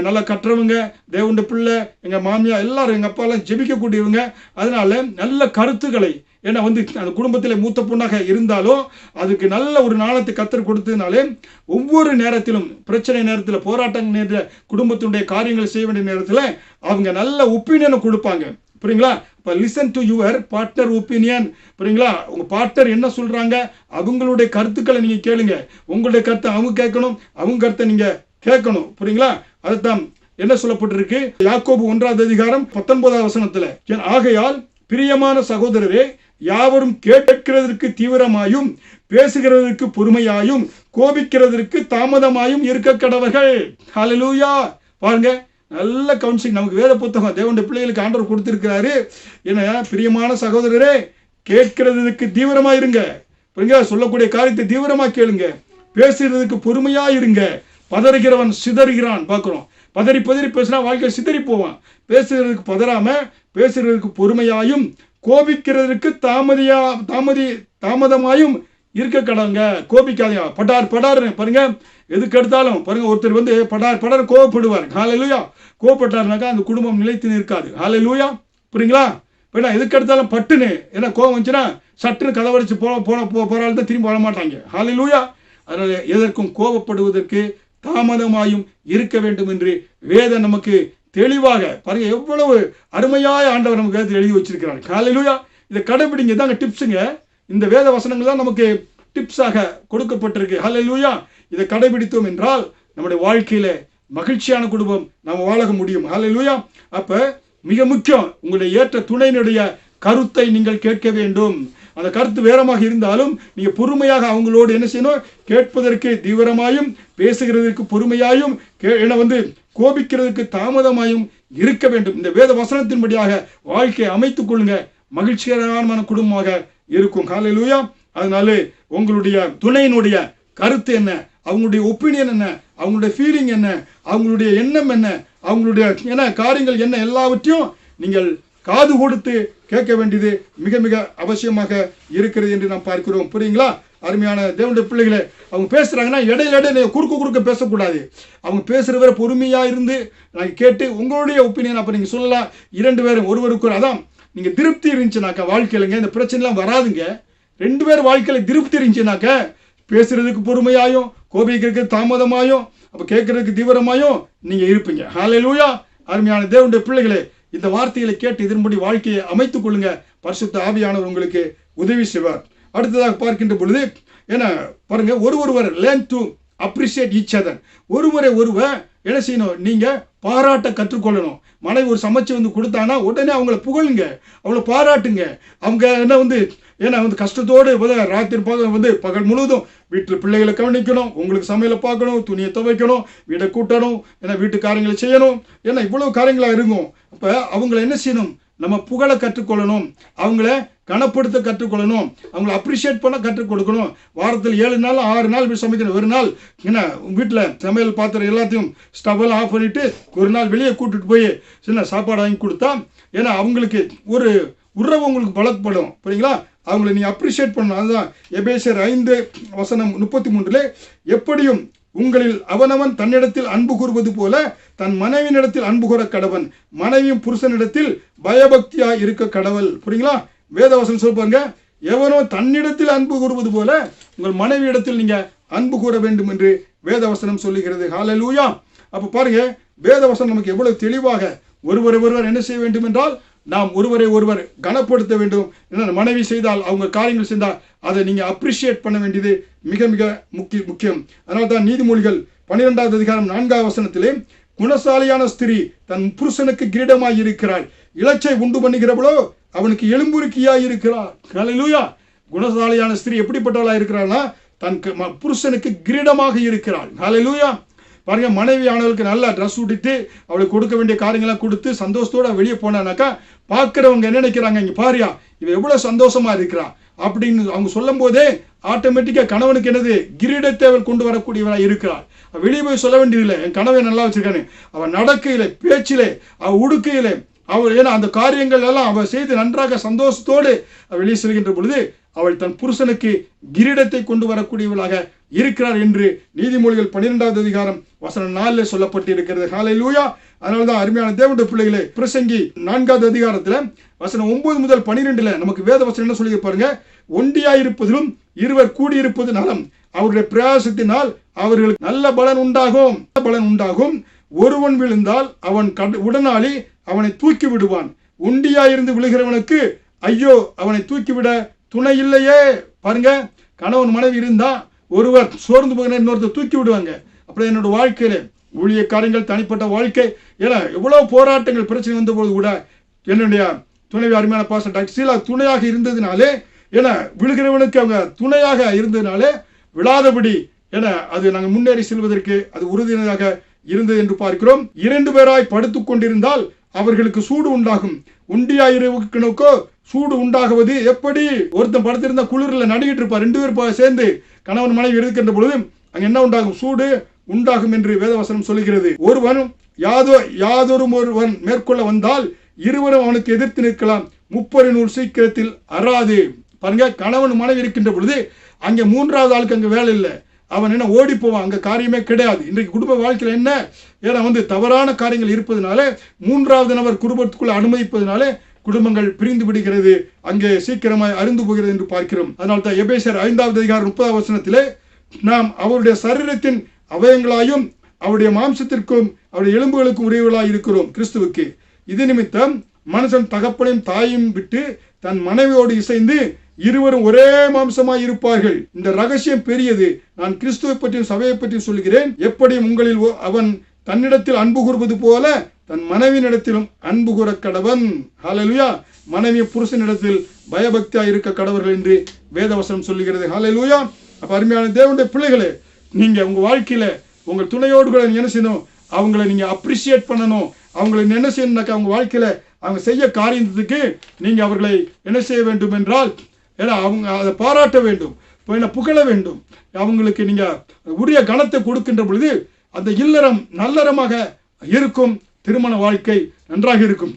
S1: நல்லா கற்றவங்க, தேவனுடைய பிள்ளை, எங்க மாமியா எல்லாரும், எங்க அப்பா எல்லாம் ஜெபிக்கக்கூடியவங்க. அதனால நல்ல கருத்துக்களை அந்த குடும்பத்தில் மூத்த பொண்ணாக இருந்தாலும் அதுக்கு நல்ல ஒரு நாளத்தை கத்தர் கொடுத்ததுனாலே ஒவ்வொரு நேரத்திலும் பிரச்சனை நேரத்தில், போராட்டம் நேரத்தில், குடும்பத்தினுடைய காரியங்கள் செய்ய வேண்டிய நேரத்தில் அவங்க நல்ல ஒப்பீனியனை கொடுப்பாங்க. புரியுங்களா? இப்போ listen to your partner opinion. புரியுங்களா? உங்க பார்ட்னர் என்ன சொல்றாங்க, அவங்களுடைய கருத்துக்களை நீங்க கேளுங்க. உங்களுடைய கருத்தை அவங்க கேட்கணும், அவங்க கருத்தை நீங்க கேட்கணும். புரியுங்களா? அதுதான் என்ன சொல்லப்பட்டிருக்கு, யாக்கோபு 1:19 ஆகையால் பிரியமான சகோதரரே, யாவரும் கேட்கிறதற்கு தீவிரமாயும் பேசுகிறதற்கு பொறுமையாயும் கோபிக்கிறதற்கு தாமதமாயும் இருக்க கடவர்கள். ஹல்லேலூயா. பாருங்க, நல்ல கவுன்சிலிங் நமக்கு வேத புத்தகம் தேவனுடைய பிள்ளைகளுக்கு ஆண்டவர் கொடுத்திருக்கிறாரு. என்ன, பிரியமான சகோதரரே, கேட்கிறதுக்கு தீவிரமா இருங்க. சொல்லக்கூடிய காரியத்தை தீவிரமா கேளுங்க. பேசுறதுக்கு பொறுமையா இருங்க. பதறுகிறவன் சிதறுகிறான் பார்க்கிறோம். பதறி பேசினா வாழ்க்கை சிதறி போவான். பேசுறதுக்கு பதறாம பேசுறதுக்கு பொறுமையாயும் கோபிக்கிறதுக்கு தாமதமாயும் இருக்க கடங்க. கோபிக்காதீங்க. படார் பாருங்க, எதுக்கு எடுத்தாலும் பாருங்க, ஒருத்தர் படார் கோவப்படுவார். ஹல்லேலூயா. கோவப்பட்டாருனாக்கா அந்த குடும்பம் நிலைத்து நிற்காது. ஹல்லேலூயா. புரியுங்களா? எதுக்கு எடுத்தாலும் பட்டுன்னு கோவம் வந்துச்சுன்னா சட்டுன்னு கதவடிச்சு போறாள் தான் திரும்பி வர மாட்டாங்க. ஹல்லேலூயா. அதனால எதற்கும் கோபப்படுவதற்கு தாமதமாயும் இருக்க வேண்டும் என்று வேதம் நமக்கு தெளிவாக பாருங்க, எவ்வளவு அருமையாய ஆண்டவர் நமக்கு வேதத்தில் எழுதி வச்சிருக்கிறார். ஹல்லேலூயா. இதை கடைபிடிங்க. தாங்க டிப்ஸுங்க. இந்த வேத வசனங்கள் தான் நமக்கு டிப்ஸாக கொடுக்கப்பட்டிருக்கு. ஹல்லேலூயா. இதை கடைபிடித்தோம் என்றால் நம்முடைய வாழ்க்கையில மகிழ்ச்சியான குடும்பம் நாம் வாழ முடியும். ஹல்லேலூயா. அப்ப மிக முக்கியம், உங்களுடைய ஏற்ற துணையினுடைய கருத்தை நீங்கள் கேட்க வேண்டும். அந்த கருத்து வேறமாக இருந்தாலும் நீங்க பொறுமையாக அவங்களோடு என்ன செய்யணும், கேட்பதற்கு தீவிரமாயும் பேசுகிறதற்கு பொறுமையாயும் கோபிக்கிறதுக்கு தாமதமாயும் இருக்க வேண்டும். இந்த வேத வசனத்தின்படியாக வாழ்க்கையை அமைத்துக் கொள்ளுங்க. மகிழ்ச்சிகரமான குடும்பமாக இருக்கும். ஹல்லேலூயா. அதனால உங்களுடைய துணையினுடைய கருத்து என்ன, அவங்களுடைய ஒப்பீனியன் என்ன, அவங்களுடைய ஃபீலிங் என்ன, அவங்களுடைய எண்ணம் என்ன, அவங்களுடைய காரியங்கள் என்ன, எல்லாவற்றையும் நீங்கள் காது கொடுத்து கேட்க வேண்டியது மிக மிக அவசியமாக இருக்கிறது என்று நாம் பார்க்கிறோம். புரியுங்களா? அருமையான தேவனுடைய பிள்ளைகளே, அவங்க பேசுறாங்கன்னா இடையில குறுக்க பேசக்கூடாது. அவங்க பேசுறவரை பொறுமையா இருந்து நாங்கள் கேட்டு உங்களுடைய ஒப்பீனியன் அப்ப நீங்க சொல்லலாம். 2 பேரும் ஒருவருக்கு அதான் நீங்க திருப்தி இருந்துச்சுனாக்கா வாழ்க்கையிலங்க இந்த பிரச்சனை எல்லாம் வராதுங்க. 2 பேர் வாழ்க்கையில திருப்தி இருந்துச்சுனாக்க பேசுறதுக்கு பொறுமையாயும் கோபிக்கிறதுக்கு தாமதமாயும் அப்ப கேட்கறதுக்கு தீவிரமாயும் நீங்க இருப்பீங்க. ஹல்லேலூயா. அருமையான தேவனுடைய பிள்ளைகளே, இந்த வார்த்தைகளை கேட்டு இதன்படி வாழ்க்கையை அமைத்துக் கொள்ளுங்க. பரிசுத்த ஆவியானவர் உங்களுக்கு உதவி செய்வார். அடுத்ததாக பார்க்கின்ற பொழுது பாருங்க, ஒருவர் learn to appreciate each other. ஒருவர் என்ன செய்யணும், நீங்க பாராட்ட கற்றுக்கொள்ளணும். மனைவி ஒரு சமைச்சு கொடுத்தானா உடனே அவங்கள புகழுங்க, அவங்கள பாராட்டுங்க. அவங்க கஷ்டத்தோடு ராத்திரி பகல் முழுவதும் வீட்டு பிள்ளைகளை கவனிக்கணும், உங்களுக்கு சமையலை பார்க்கணும், துணியை துவைக்கணும், வீடை கூட்டணும், வீட்டு காரியங்களை செய்யணும், இவ்வளவு காரியங்களா இருக்கும். அப்ப அவங்களை என்ன செய்யணும், நம்ம புகழ கற்றுக்கொள்ளணும், அவங்கள கனப்படுத்த கற்றுக்கொள்ளணும், அவங்களை அப்ரிஷியேட் பண்ண கற்றுக் கொடுக்கணும். வாரத்தில் 7 நாள் 6 நாள் இப்படி சமைக்கணும். ஒரு நாள் வீட்டில் சமையல் பாத்திரம் எல்லாத்தையும் ஸ்டவ்வெல்லாம் ஆஃப் பண்ணிட்டு ஒரு நாள் வெளியே கூட்டிட்டு போய் சின்ன சாப்பாடு வாங்கி கொடுத்தா அவங்களுக்கு ஒரு உறவு உங்களுக்கு பலப்படும். புரியுங்களா? அவங்களை நீ அப்ரிஷியேட் பண்ணணும். அதுதான் எபேசியர் 5:33 எப்படியும் உங்களில் அவனவன் தன்னிடத்தில் அன்பு கூறுவது போல தன் மனைவியினிடத்தில் அன்பு கூற கடவன், மனைவியும் புருஷனிடத்தில் பயபக்தியா இருக்க கடவுள். புரியுங்களா? வேதவசனம் சொல்லுங்க, எவனோ தன்னிடத்தில் அன்பு கூறுவது போல உங்கள் மனைவி இடத்தில் நீங்க அன்பு கூற வேண்டும் என்று வேதவசனம் சொல்லுகிறது. ஹல்லேலூயா. அப்ப பாருங்க, வேதவசனம் நமக்கு எவ்வளவு தெளிவாக ஒருவர் என்ன செய்ய வேண்டும் என்றால் நாம் ஒருவரை ஒருவர் கனப்படுத்த வேண்டும். மனைவி செய்தால், அவங்க காரியங்கள் செய்தால் அதை நீங்க அப்ரிஷியேட் பண்ண வேண்டியது மிக மிக முக்கியம். அதனால தான் நீதிமொழிகள் 12வது அதிகாரம் 4வது வசனத்திலே, குணசாலியான ஸ்திரீ தன் புருஷனுக்கு கிரீடமாய் இருக்கிறாள், இலச்சை உண்டு பண்ணுகிறவளோ அவனுக்கு எலும்புருக்கியாய் இருக்கிறாள். ஹல்லேலூயா. குணசாலியான ஸ்திரீ எப்படிப்பட்டவளா இருக்கிறாள்னா, தன் புருஷனுக்கு கிரீடமாக இருக்கிறாள். ஹல்லேலூயா. பாருங்க, மனைவி ஆனவளுக்கு நல்லா ட்ரெஸ் உடுத்து அவளுக்கு கொடுக்க வேண்டிய காரியங்களாம் கொடுத்து சந்தோஷத்தோட வெளியே போனானாக்கா பார்க்கிறவங்க என்ன நினைக்கிறாங்க, இங்க பாரியா இவ எவ்வளவு சந்தோஷமா இருக்கிறா அப்படின்னு அவங்க சொல்லும் போதே ஆட்டோமேட்டிக்கா கணவனுக்கு என்னது, கிரீடத்தை அவள் கொண்டு வரக்கூடியவரா இருக்கிறாள். வெளியே போய் சொல்ல வேண்டியதில்லை என் கணவன் நல்லா வச்சிருக்கானு. அவன் நடக்கையில, பேச்சிலே, அவள் உடுக்கையிலே, அவள் ஏன்னா அந்த காரியங்கள் எல்லாம் அவள் செய்து நன்றாக சந்தோஷத்தோடு வெளியே செல்கின்ற பொழுது அவள் தன் புருஷனுக்கு கிரீடத்தை கொண்டு வரக்கூடியவளாக இருக்கிறார் என்று நீதிமொழிகள் 12வது அதிகாரம் வசனம் 4 சொல்லப்பட்டு இருக்கிறது. ஹல்லேலூயா. அதனாலதான் அருமையான தேவனுடைய பிள்ளைகளே, பிரசங்கி 4வது அதிகாரத்துல வசனம் 9 முதல் 12 நமக்கு வேத வசனம் என்ன சொல்லி பாருங்க, ஒண்டியாயிருப்பதிலும் இருவர் கூடியிருப்பது நலம், அவருடைய பிரயாசத்தினால் அவர்களுக்கு நல்ல பலன் உண்டாகும். ஒருவன் விழுந்தால் அவன் உடனாளி அவனை தூக்கி விடுவான், ஒண்டியாயிருந்து விழுகிறவனுக்கு ஐயோ அவனை தூக்கிவிட துணை இல்லையே. பாருங்க, கணவன் மனைவி இருந்தா ஒருவர் சோர்ந்து போகிற இன்னொருத்தர் தூக்கி விடுவாங்க. அப்படி என்னோட வாழ்க்கையில ஊழிய காரியங்கள், தனிப்பட்ட வாழ்க்கை, ஏன்னா எவ்வளவு போராட்டங்கள் பிரச்சனை வந்த போது கூட என்னுடைய துணைவி அருமையான பாஸ்டர் டாக்டர் ஷீலா துணையாக இருந்ததுனாலே, ஏன்னா விழுகிறவனுக்கு அவங்க துணையாக இருந்ததுனாலே விழாதபடி என அது நாங்கள் முன்னேறி செல்வதற்கு அது உறுதியாக இருந்தது என்று பார்க்கிறோம். 2 பேராய் படுத்துக் கொண்டிருந்தால் அவர்களுக்கு சூடு உண்டாகும், ஒண்டியாயிருக்கோ சூடு உண்டாகுவது எப்படி? ஒருத்தன் படுத்திருந்தா குளிர்ல நடுகிட்டு இருப்பார், 2 பேர் சேர்ந்து கணவன் மனைவி இருக்கின்ற பொழுது அங்க என்ன உண்டாகும்? சூடு உண்டாகும் என்று வேதவசனம் சொல்லுகிறது. ஒருவன் ஒருவன் மேற்கொள்ள வந்தால் இருவரும் அவனுக்கு எதிர்த்து நிற்கலாம், 30 நூல் சீக்கிரத்தில் அறாது. பாருங்க, கணவன் மனைவி இருக்கின்ற பொழுது அங்க 3வது ஆளுக்கு அங்க வேலை இல்லை, அவன் என்ன ஓடி போவான், அங்க காரியமே கிடையாது. இன்றைக்கு குடும்ப வாழ்க்கையில் என்ன, ஏன்னா தவறான காரியங்கள் இருப்பதனால 3வது நபர் குடும்பத்துக்குள்ள அனுமதிப்பதனால குடும்பங்கள் பிரிந்து விடுகிறது, அங்கே சீக்கிரமாய் அருந்து போகிறது என்று பார்க்கிறோம். அதனால தான் எபேசியர் 5வது அதிகாரம் 30வது வசனத்திலே, நாம் அவருடைய சரீரத்தின் அவயங்களாயும் அவருடைய மாம்சத்திற்கும் அவருடைய எலும்புகளுக்கும் உரியவர்களாய் இருக்கிறோம் கிறிஸ்துவுக்கு. இது நிமித்தம் மனுஷன் தகப்பனையும் தாயையும் விட்டு தன் மனைவியோடு இசைந்து இருவரும் ஒரே மாம்சமாய் இருப்பார்கள். இந்த ரகசியம் பெரியது, நான் கிறிஸ்துவை பற்றியும் சபையை பற்றியும் சொல்கிறேன். எப்படி உங்களில் அவன் தன்னிடத்தில் அன்பு கூறுவது போல தன் மனைவியினிடத்திலும் அன்பு கூற கடவன். ஹல்லேலூயா. மனைவி புருஷனிடத்தில் பயபக்தியா இருக்க கடவர்கள் என்று வேதவசனம் சொல்லுகிறது. ஹல்லேலூயா. அப்ப அருமையான தேவனுடைய பிள்ளைகளே, நீங்க உங்க வாழ்க்கையில உங்க துணையோடு கூட என்ன செய்யணும், அவங்களை நீங்க அப்ரிசியேட் பண்ணணும். அவங்களை என்ன செய்யணும்னாக்கா அவங்க வாழ்க்கையில அவங்க செய்ய காரியத்துக்கு நீங்க அவர்களை என்ன செய்ய வேண்டும் என்றால், ஏன்னா அவங்க அதை பாராட்ட வேண்டும், புகழ வேண்டும். அவங்களுக்கு நீங்க உரிய கனத்தை கொடுக்கின்ற பொழுது அந்த இல்லறம் நல்லறமாக இருக்கும், திருமண வாழ்க்கை நன்றாக இருக்கும்.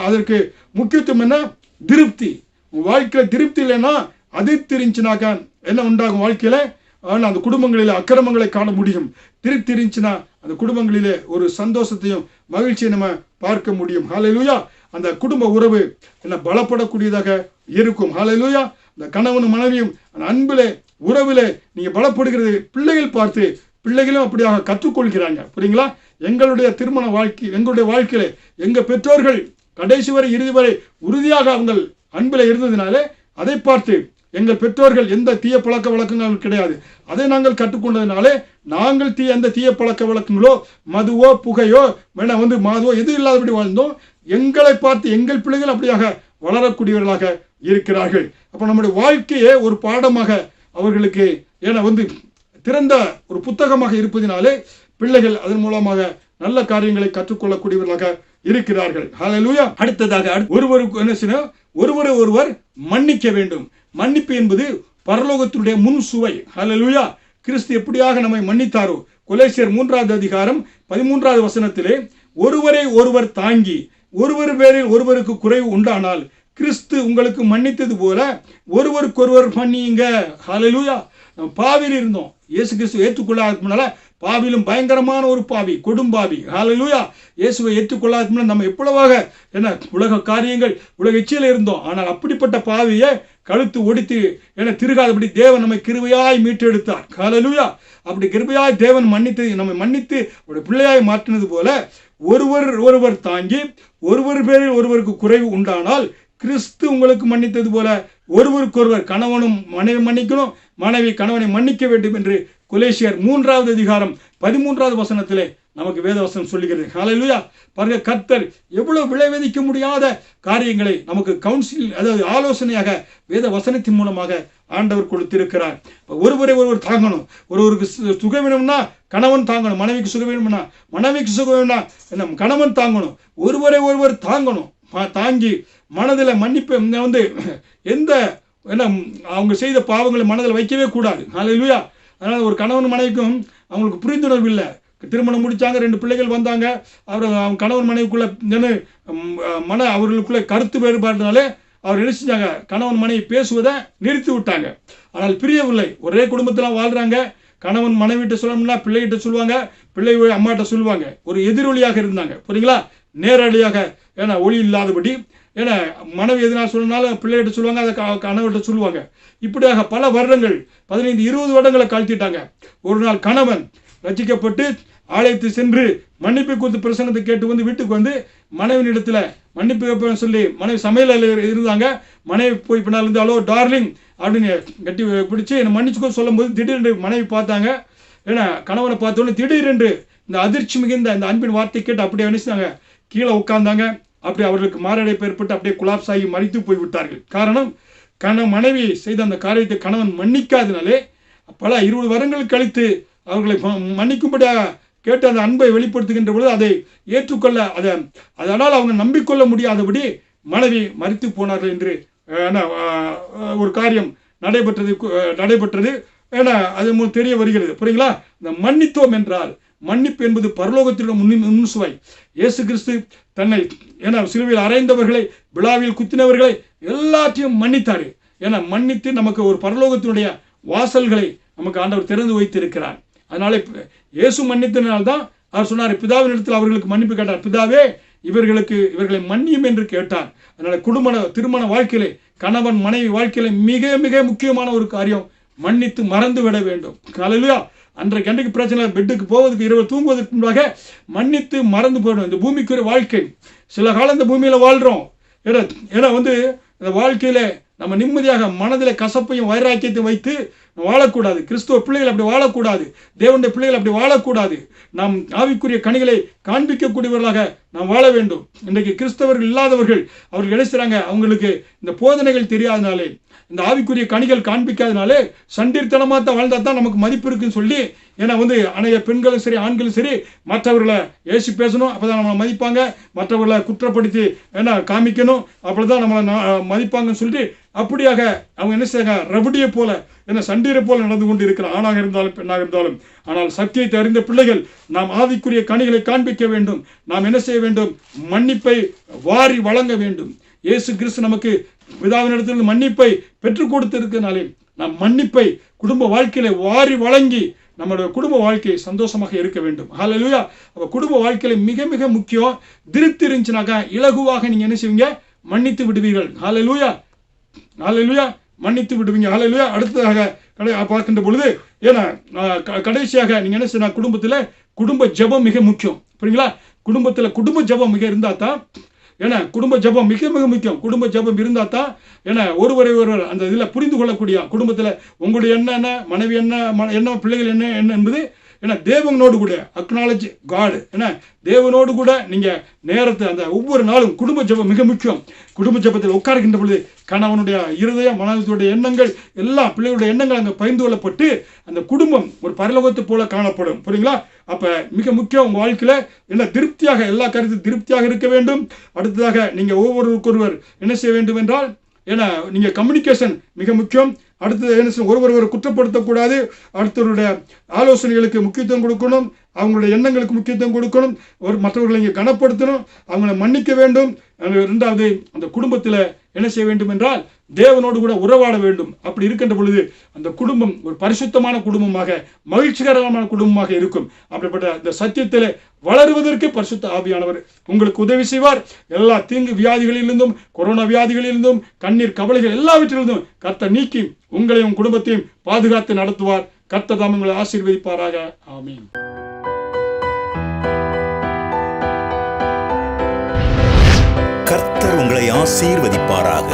S1: அதற்கு முக்கியத்துவம் என்ன? திருப்தி. உங்க வாழ்க்கையில திருப்தி இல்லைன்னா அதிருப்தி இருந்துச்சுனாக்கா என்ன உண்டாகும் வாழ்க்கையில? அந்த குடும்பங்களில அக்கிரமங்களை காண முடியும். திருப்தி இருந்துச்சுன்னா அந்த குடும்பங்களிலே ஒரு சந்தோஷத்தையும் மகிழ்ச்சியை நம்ம பார்க்க முடியும். ஹல்லேலூயா. அந்த குடும்ப உறவு என்ன பலப்படக்கூடியதாக இருக்கும். ஹல்லேலூயா. இந்த கணவனும் மனைவியும் அந்த அன்பிலே உறவிலே நீங்க பலப்படுகிறது பிள்ளைகள் பார்த்து பிள்ளைகளும் அப்படியாக கற்றுக்கொள்கிறாங்க. புரியுங்களா? எங்களுடைய திருமண வாழ்க்கை, எங்களுடைய வாழ்க்கையில எங்க பெற்றோர்கள் கடைசி வரை இறுதி வரை உறுதியாக அவங்க அன்பில் இருந்ததுனாலே அதை பார்த்து எங்கள் பெற்றோர்கள் எந்த தீய பழக்க வழக்கங்களும் கிடையாது, அதை நாங்கள் கற்றுக்கொண்டதுனாலே நாங்கள் எந்த தீய பழக்க வழக்கங்களோ மதுவோ புகையோ வேணா மாதுவோ எது இல்லாதபடி வாழ்ந்தோம். எங்களை பார்த்து எங்கள் பிள்ளைகள் அப்படியாக வளரக்கூடியவர்களாக இருக்கிறார்கள். அப்ப நம்முடைய வாழ்க்கையே ஒரு பாடமாக அவர்களுக்கு ஏன்னா திறந்த ஒரு புத்தகமாக இருப்பதினாலே பிள்ளைகள் அதன் மூலமாக நல்ல காரியங்களை கற்றுக்கொள்ளக்கூடியவர்களாக இருக்கிறார்கள். ஹல்லேலூயா. அடுத்ததாக ஒருவருக்கு என்ன செய்யணும்? ஒருவர் மன்னிக்க வேண்டும். மன்னிப்பு என்பது பரலோகத்தினுடைய முன் சுவை. ஹல்லேலூயா. கிறிஸ்து எப்படியாக நம்மை மன்னித்தாரோ, கொலோசியர் 3வது அதிகாரம் 13வது வசனத்திலே, ஒருவரை ஒருவர் தாங்கி ஒருவர் பேரில் ஒருவருக்கு குறைவு உண்டானால் கிறிஸ்து உங்களுக்கு மன்னித்தது போல ஒருவருக்கொருவர் மன்னியுங்க. ஹல்லேலூயா. நம்ம பாவியில் இருந்தோம், இயேசு கிறிஸ்து ஏற்றுக்கொள்ளாததுனால பாவிலும் பயங்கரமான ஒரு பாவி, கொடும்பாவி. ஹல்லேலூயா. இயேசுவை ஏற்றுக்கொள்ளாததுனால நம்ம எவ்வளவாக என்ன உலக காரியங்கள் உலக இச்சையில இருந்தோம். ஆனால் அப்படிப்பட்ட பாவியை கழுத்து ஒடித்து என திருகாதபடி தேவன் நம்மை கிருபையாய் மீட்டெடுத்தார். ஹல்லேலூயா. அப்படி கிருபையாய் தேவன் நம்மை மன்னித்து ஒரு பிள்ளையாய் மாற்றினது போல ஒருவர் தாங்கி ஒருவர் பேரில் ஒருவருக்கு குறைவு உண்டானால் கிறிஸ்து உங்களுக்கு மன்னித்தது போல ஒருவருக்கொருவர் கணவனும் மனைவி மன்னிக்கணும், மனைவி கணவனை மன்னிக்க வேண்டும் என்று கொலேசியர் 3வது அதிகாரம் 13வது வசனத்திலே நமக்கு வேத வசனம் சொல்லுகிறது. ஹல்லேலூயா. பாருங்க, கர்த்தர் எவ்வளவு விளைவிக்க முடியாத காரியங்களை நமக்கு கவுன்சில், அதாவது ஆலோசனையாக வேத வசனத்தின் மூலமாக ஆண்டவர் கொடுத்திருக்கிறார். ஒருவரை ஒருவர் தாங்கணும். ஒருவருக்கு சுகம் வேணும்னா கணவன் தாங்கணும், மனைவிக்கு சுகம் வேணும்னா மனைவிக்கு சுகம் வேணும்னா கணவன் தாங்கணும். ஒருவரை ஒருவர் தாங்கணும். தாங்கி மனதில் மன்னிப்பு வந்து எந்த அவங்க செய்த பாவங்களை மனதில் வைக்கவே கூடாது. ஹல்லேலூயா. அதனால் ஒரு கணவன் மனைவிக்கும் அவங்களுக்கு புரிந்துணர்வு இல்லை. திருமணம் முடித்தாங்க, 2 பிள்ளைகள் வந்தாங்க. அவங்க கணவன் மனைவிக்குள்ள அவர்களுக்குள்ள கருத்து வேறுபாடுனாலே அவர் என்ன செஞ்சாங்க, கணவன் மனைவி பேசுவதை நிறுத்தி விட்டாங்க. ஆனால் பிரியவில்லை. ஒரே குடும்பத்தில் வாழ்கிறாங்க. கணவன் மனைவிட்ட சொல்லணும்னா பிள்ளைகிட்ட சொல்லுவாங்க, பிள்ளை அம்மாட்ட சொல்லுவாங்க. ஒரு எதிரொலியாக இருந்தாங்க. புரியுங்களா? நேரடியாக, ஏன்னா ஒளி இல்லாதபடி, ஏன்னா மனைவி எதனால் சொல்லணும்னாலும் பிள்ளைகிட்ட சொல்லுவாங்க, அதை கணவர்கிட்ட சொல்லுவாங்க. இப்படியாக பல வருடங்கள், 15-20 வருடங்களை கழித்திட்டாங்க. ஒரு நாள் கணவன் ரட்சிக்கப்பட்டு ஆலயத்து சென்று மன்னிப்பு குறித்து பிரசங்கத்தை கேட்டு வந்து வீட்டுக்கு வந்து மனைவியிடத்துல மன்னிப்பு கேட்பேன்னு சொல்லி, மனைவி சமையல் இருந்தாங்க. மனைவி போய் பின்னால் இருந்து ஹலோ டார்லிங் அப்படின்னு கட்டி பிடிச்சி என்னை மன்னிச்சுக்கோ சொல்லும் போது திடீரென்று மனைவி பார்த்தாங்க. ஏன்னா கணவனை பார்த்தோன்னே திடீரென்று இந்த அதிர்ச்சி மிகுந்த இந்த அன்பின் வார்த்தை கேட்டு அப்படியே நினைச்சாங்க, கீழே உட்கார்ந்தாங்க. அப்படி அவர்களுக்கு மாரடைப்பு ஏற்பட்டு அப்படியே குலாப்ஸ் ஆகி மரித்து போய் விட்டார்கள். காரணம், மனைவி செய்த அந்த காரியத்தை கணவன் மன்னிக்காதனாலே பல 20 வருடங்கள் கழித்து அவர்களை மன்னிக்கும்படியாக கேட்டு அந்த அன்பை வெளிப்படுத்துகின்ற பொழுது அதை ஏற்றுக்கொள்ள, அதனால் அவங்க நம்பிக்கொள்ள முடியாதபடி மனைவி மரித்து போனார்கள் என்று ஒரு காரியம் நடைபெற்றது. ஏன்னா அது தெரிய வருகிறது. புரியுங்களா? இந்த மன்னித்தோம் என்றால், மன்னிப்பு என்பது பரலோகத்திலும் முன்சுவை. இயேசு கிறிஸ்து தன்னை சிலுவையில் அறைந்தவர்களை, விழாவில் குத்தினவர்களை எல்லாத்தையும் மன்னித்தாரு. ஏன்னா மன்னித்து நமக்கு ஒரு பரலோகத்தினுடைய வாசல்களை நமக்கு ஆண்டவர் திறந்து வைத்திருக்கிறார். அதனால இயேசு மன்னித்தனால்தான் அவர் சொன்னார், பிதாவின் இடத்தில் அவர்களுக்கு மன்னிப்பு கேட்டார், பிதாவே இவர்களை மன்னியும் என்று கேட்டார். அதனால திருமண வாழ்க்கையிலே, கணவன் மனைவி வாழ்க்கையில மிக மிக முக்கியமான ஒரு காரியம், மன்னித்து மறந்து விட வேண்டும். ஹல்லேலூயா. அன்றைக்கு பிரச்சனை, பெட்டுக்கு போவதற்கு இரவு தூங்குவதற்கு முன்பாக மன்னித்து மறந்து போயிடும். இந்த பூமிக்குரிய வாழ்க்கை, சில காலம் இந்த பூமியில வாழ்றோம். ஏன்னா இந்த வாழ்க்கையில நம்ம நிம்மதியாக மனதில் கசப்பையும் வைராக்கியத்தையும் வைத்து வாழக்கூடாது. கிறிஸ்துவ பிள்ளைகள் அப்படி வாழக்கூடாது. தேவனுடைய பிள்ளைகள் அப்படி வாழக்கூடாது. நாம் ஆவிக்குரிய கனிகளை காண்பிக்கக்கூடியவர்களாக நாம் வாழ வேண்டும். இன்றைக்கு கிறிஸ்தவர்கள் இல்லாதவர்கள் அவர்கள் நினைச்சாங்க, அவங்களுக்கு இந்த போதனைகள் தெரியாதனாலே, இந்த ஆவிக்குரிய கனிகள் காண்பிக்காதனாலே சண்டீர்த்தனமாக தான் வாழ்ந்தா தான் நமக்கு மதிப்பு இருக்குன்னு சொல்லி, ஏன்னா அனைய பெண்களும் சரி ஆண்களும் சரி மற்றவர்களை ஏசி பேசணும், அப்போதான் நம்மளை மதிப்பாங்க, மற்றவர்களை குற்றப்படுத்தி காமிக்கணும், அப்படிதான் நம்மளை மதிப்பாங்கன்னு சொல்லிட்டு அப்படியாக அவங்க என்ன செய்ய ரபடியை போல, சண்டீரை போல நடந்து கொண்டு இருக்கிற ஆணாக இருந்தாலும் பெண்ணாக இருந்தாலும். ஆனால் சத்தியத்தை அறிந்த பிள்ளைகள் நாம் ஆவிக்குரிய கனிகளை காண்பிக்க வேண்டும். நாம் என்ன செய்ய வேண்டும்? மன்னிப்பை வாரி வழங்க வேண்டும். இயேசு கிறிஸ்து நமக்கு பிதாவினிடத்தில் மன்னிப்பை பெற்றுக் கொடுத்திருக்கிறனாலே நாம் மன்னிப்பை குடும்ப வாழ்க்கையில வாரி வழங்கி நம்மளுடைய குடும்ப வாழ்க்கை சந்தோஷமாக இருக்க வேண்டும். ஹல்லேலூயா. அப்ப குடும்ப வாழ்க்கையில மிக மிக முக்கியம், திருப்தி இருந்துச்சுனாக்கா இலகுவாக நீங்க என்ன செய்வீங்க? மன்னித்து விடுவீர்கள். ஹல்லேலூயா. ஹல்லேலூயா. மன்னித்து விடுவீங்க. ஹல்லேலூயா. அடுத்ததாக பார்க்கின்ற பொழுது, ஏன்னா கடைசியாக நீங்க என்ன செய்யணும்? குடும்பத்துல குடும்ப ஜெபம் மிக முக்கியம். புரியுங்களா? குடும்பத்துல குடும்ப ஜெபம் மிக இருந்தா தான், ஏன்னா குடும்ப ஜெபம் மிக மிக முக்கியம். குடும்ப ஜெபம் இருந்தா தான் ஏன்னா ஒருவரை ஒருவர் அந்த இதில் புரிந்து கொள்ளக்கூடிய, குடும்பத்தில் உங்களுடைய என்ன மனைவி என்ன பிள்ளைகள் என்ன என்பது ஏன்னா தேவனோடு கூட அக்னாலஜ் காட், ஏன்னா தேவனோடு கூட நீங்கள் நேரத்தை அந்த ஒவ்வொரு நாளும் குடும்ப ஜெபம் மிக முக்கியம். குடும்ப ஜெபத்தில் உட்காருகின்ற பொழுது கணவனுடைய இருதயம், மனைவியுடைய எண்ணங்கள், எல்லா பிள்ளைகளுடைய எண்ணங்கள் அங்கே பகிர்ந்து கொள்ளப்பட்டு அந்த குடும்பம் ஒரு பரலோகத்தை போல காணப்படும். புரியுங்களா? அப்போ மிக முக்கியம் உங்கள் வாழ்க்கையில் என்ன திருப்தியாக, எல்லா கருத்தும் திருப்தியாக இருக்க வேண்டும். அடுத்ததாக நீங்கள் ஒவ்வொருவருக்கொருவர் என்ன செய்ய வேண்டும் என்றால், ஏன்னா நீங்கள் கம்யூனிகேஷன் மிக முக்கியம். அடுத்தது என்ன, ஒருவர் குற்றப்படுத்தக்கூடாது. அடுத்தவருடைய ஆலோசனைகளுக்கு முக்கியத்துவம் கொடுக்கணும், அவங்களுடைய எண்ணங்களுக்கு முக்கியத்துவம் கொடுக்கணும், மற்றவர்களை இங்கே கனப்படுத்தணும், அவங்களை மன்னிக்க வேண்டும். இரண்டாவது, அந்த குடும்பத்தில் என்ன செய்ய வேண்டும் என்றால் தேவனோடு கூட உறவாட வேண்டும். அப்படி இருக்கின்ற பொழுது அந்த குடும்பம் ஒரு பரிசுத்தமான குடும்பமாக, மகிழ்ச்சிகரமான குடும்பமாக இருக்கும். அப்படிப்பட்ட இந்த சத்தியத்தில் வளருவதற்கு பரிசுத்த ஆவியானவர் உங்களுக்கு உதவி செய்வார். எல்லா தீங்கு வியாதிகளிலிருந்தும், கொரோனா வியாதிகளிலிருந்தும், கண்ணீர் கவலைகள் எல்லாவற்றிலிருந்தும் கர்த்தர் நீக்கி உங்களையும் குடும்பத்தையும் பாதுகாத்து நடத்துவார். கர்த்தர் தாம் உங்களை ஆசீர்வதிப்பாராக. ஆமீன்.
S2: கர்த்தர் உங்களை ஆசீர்வதிப்பாராக.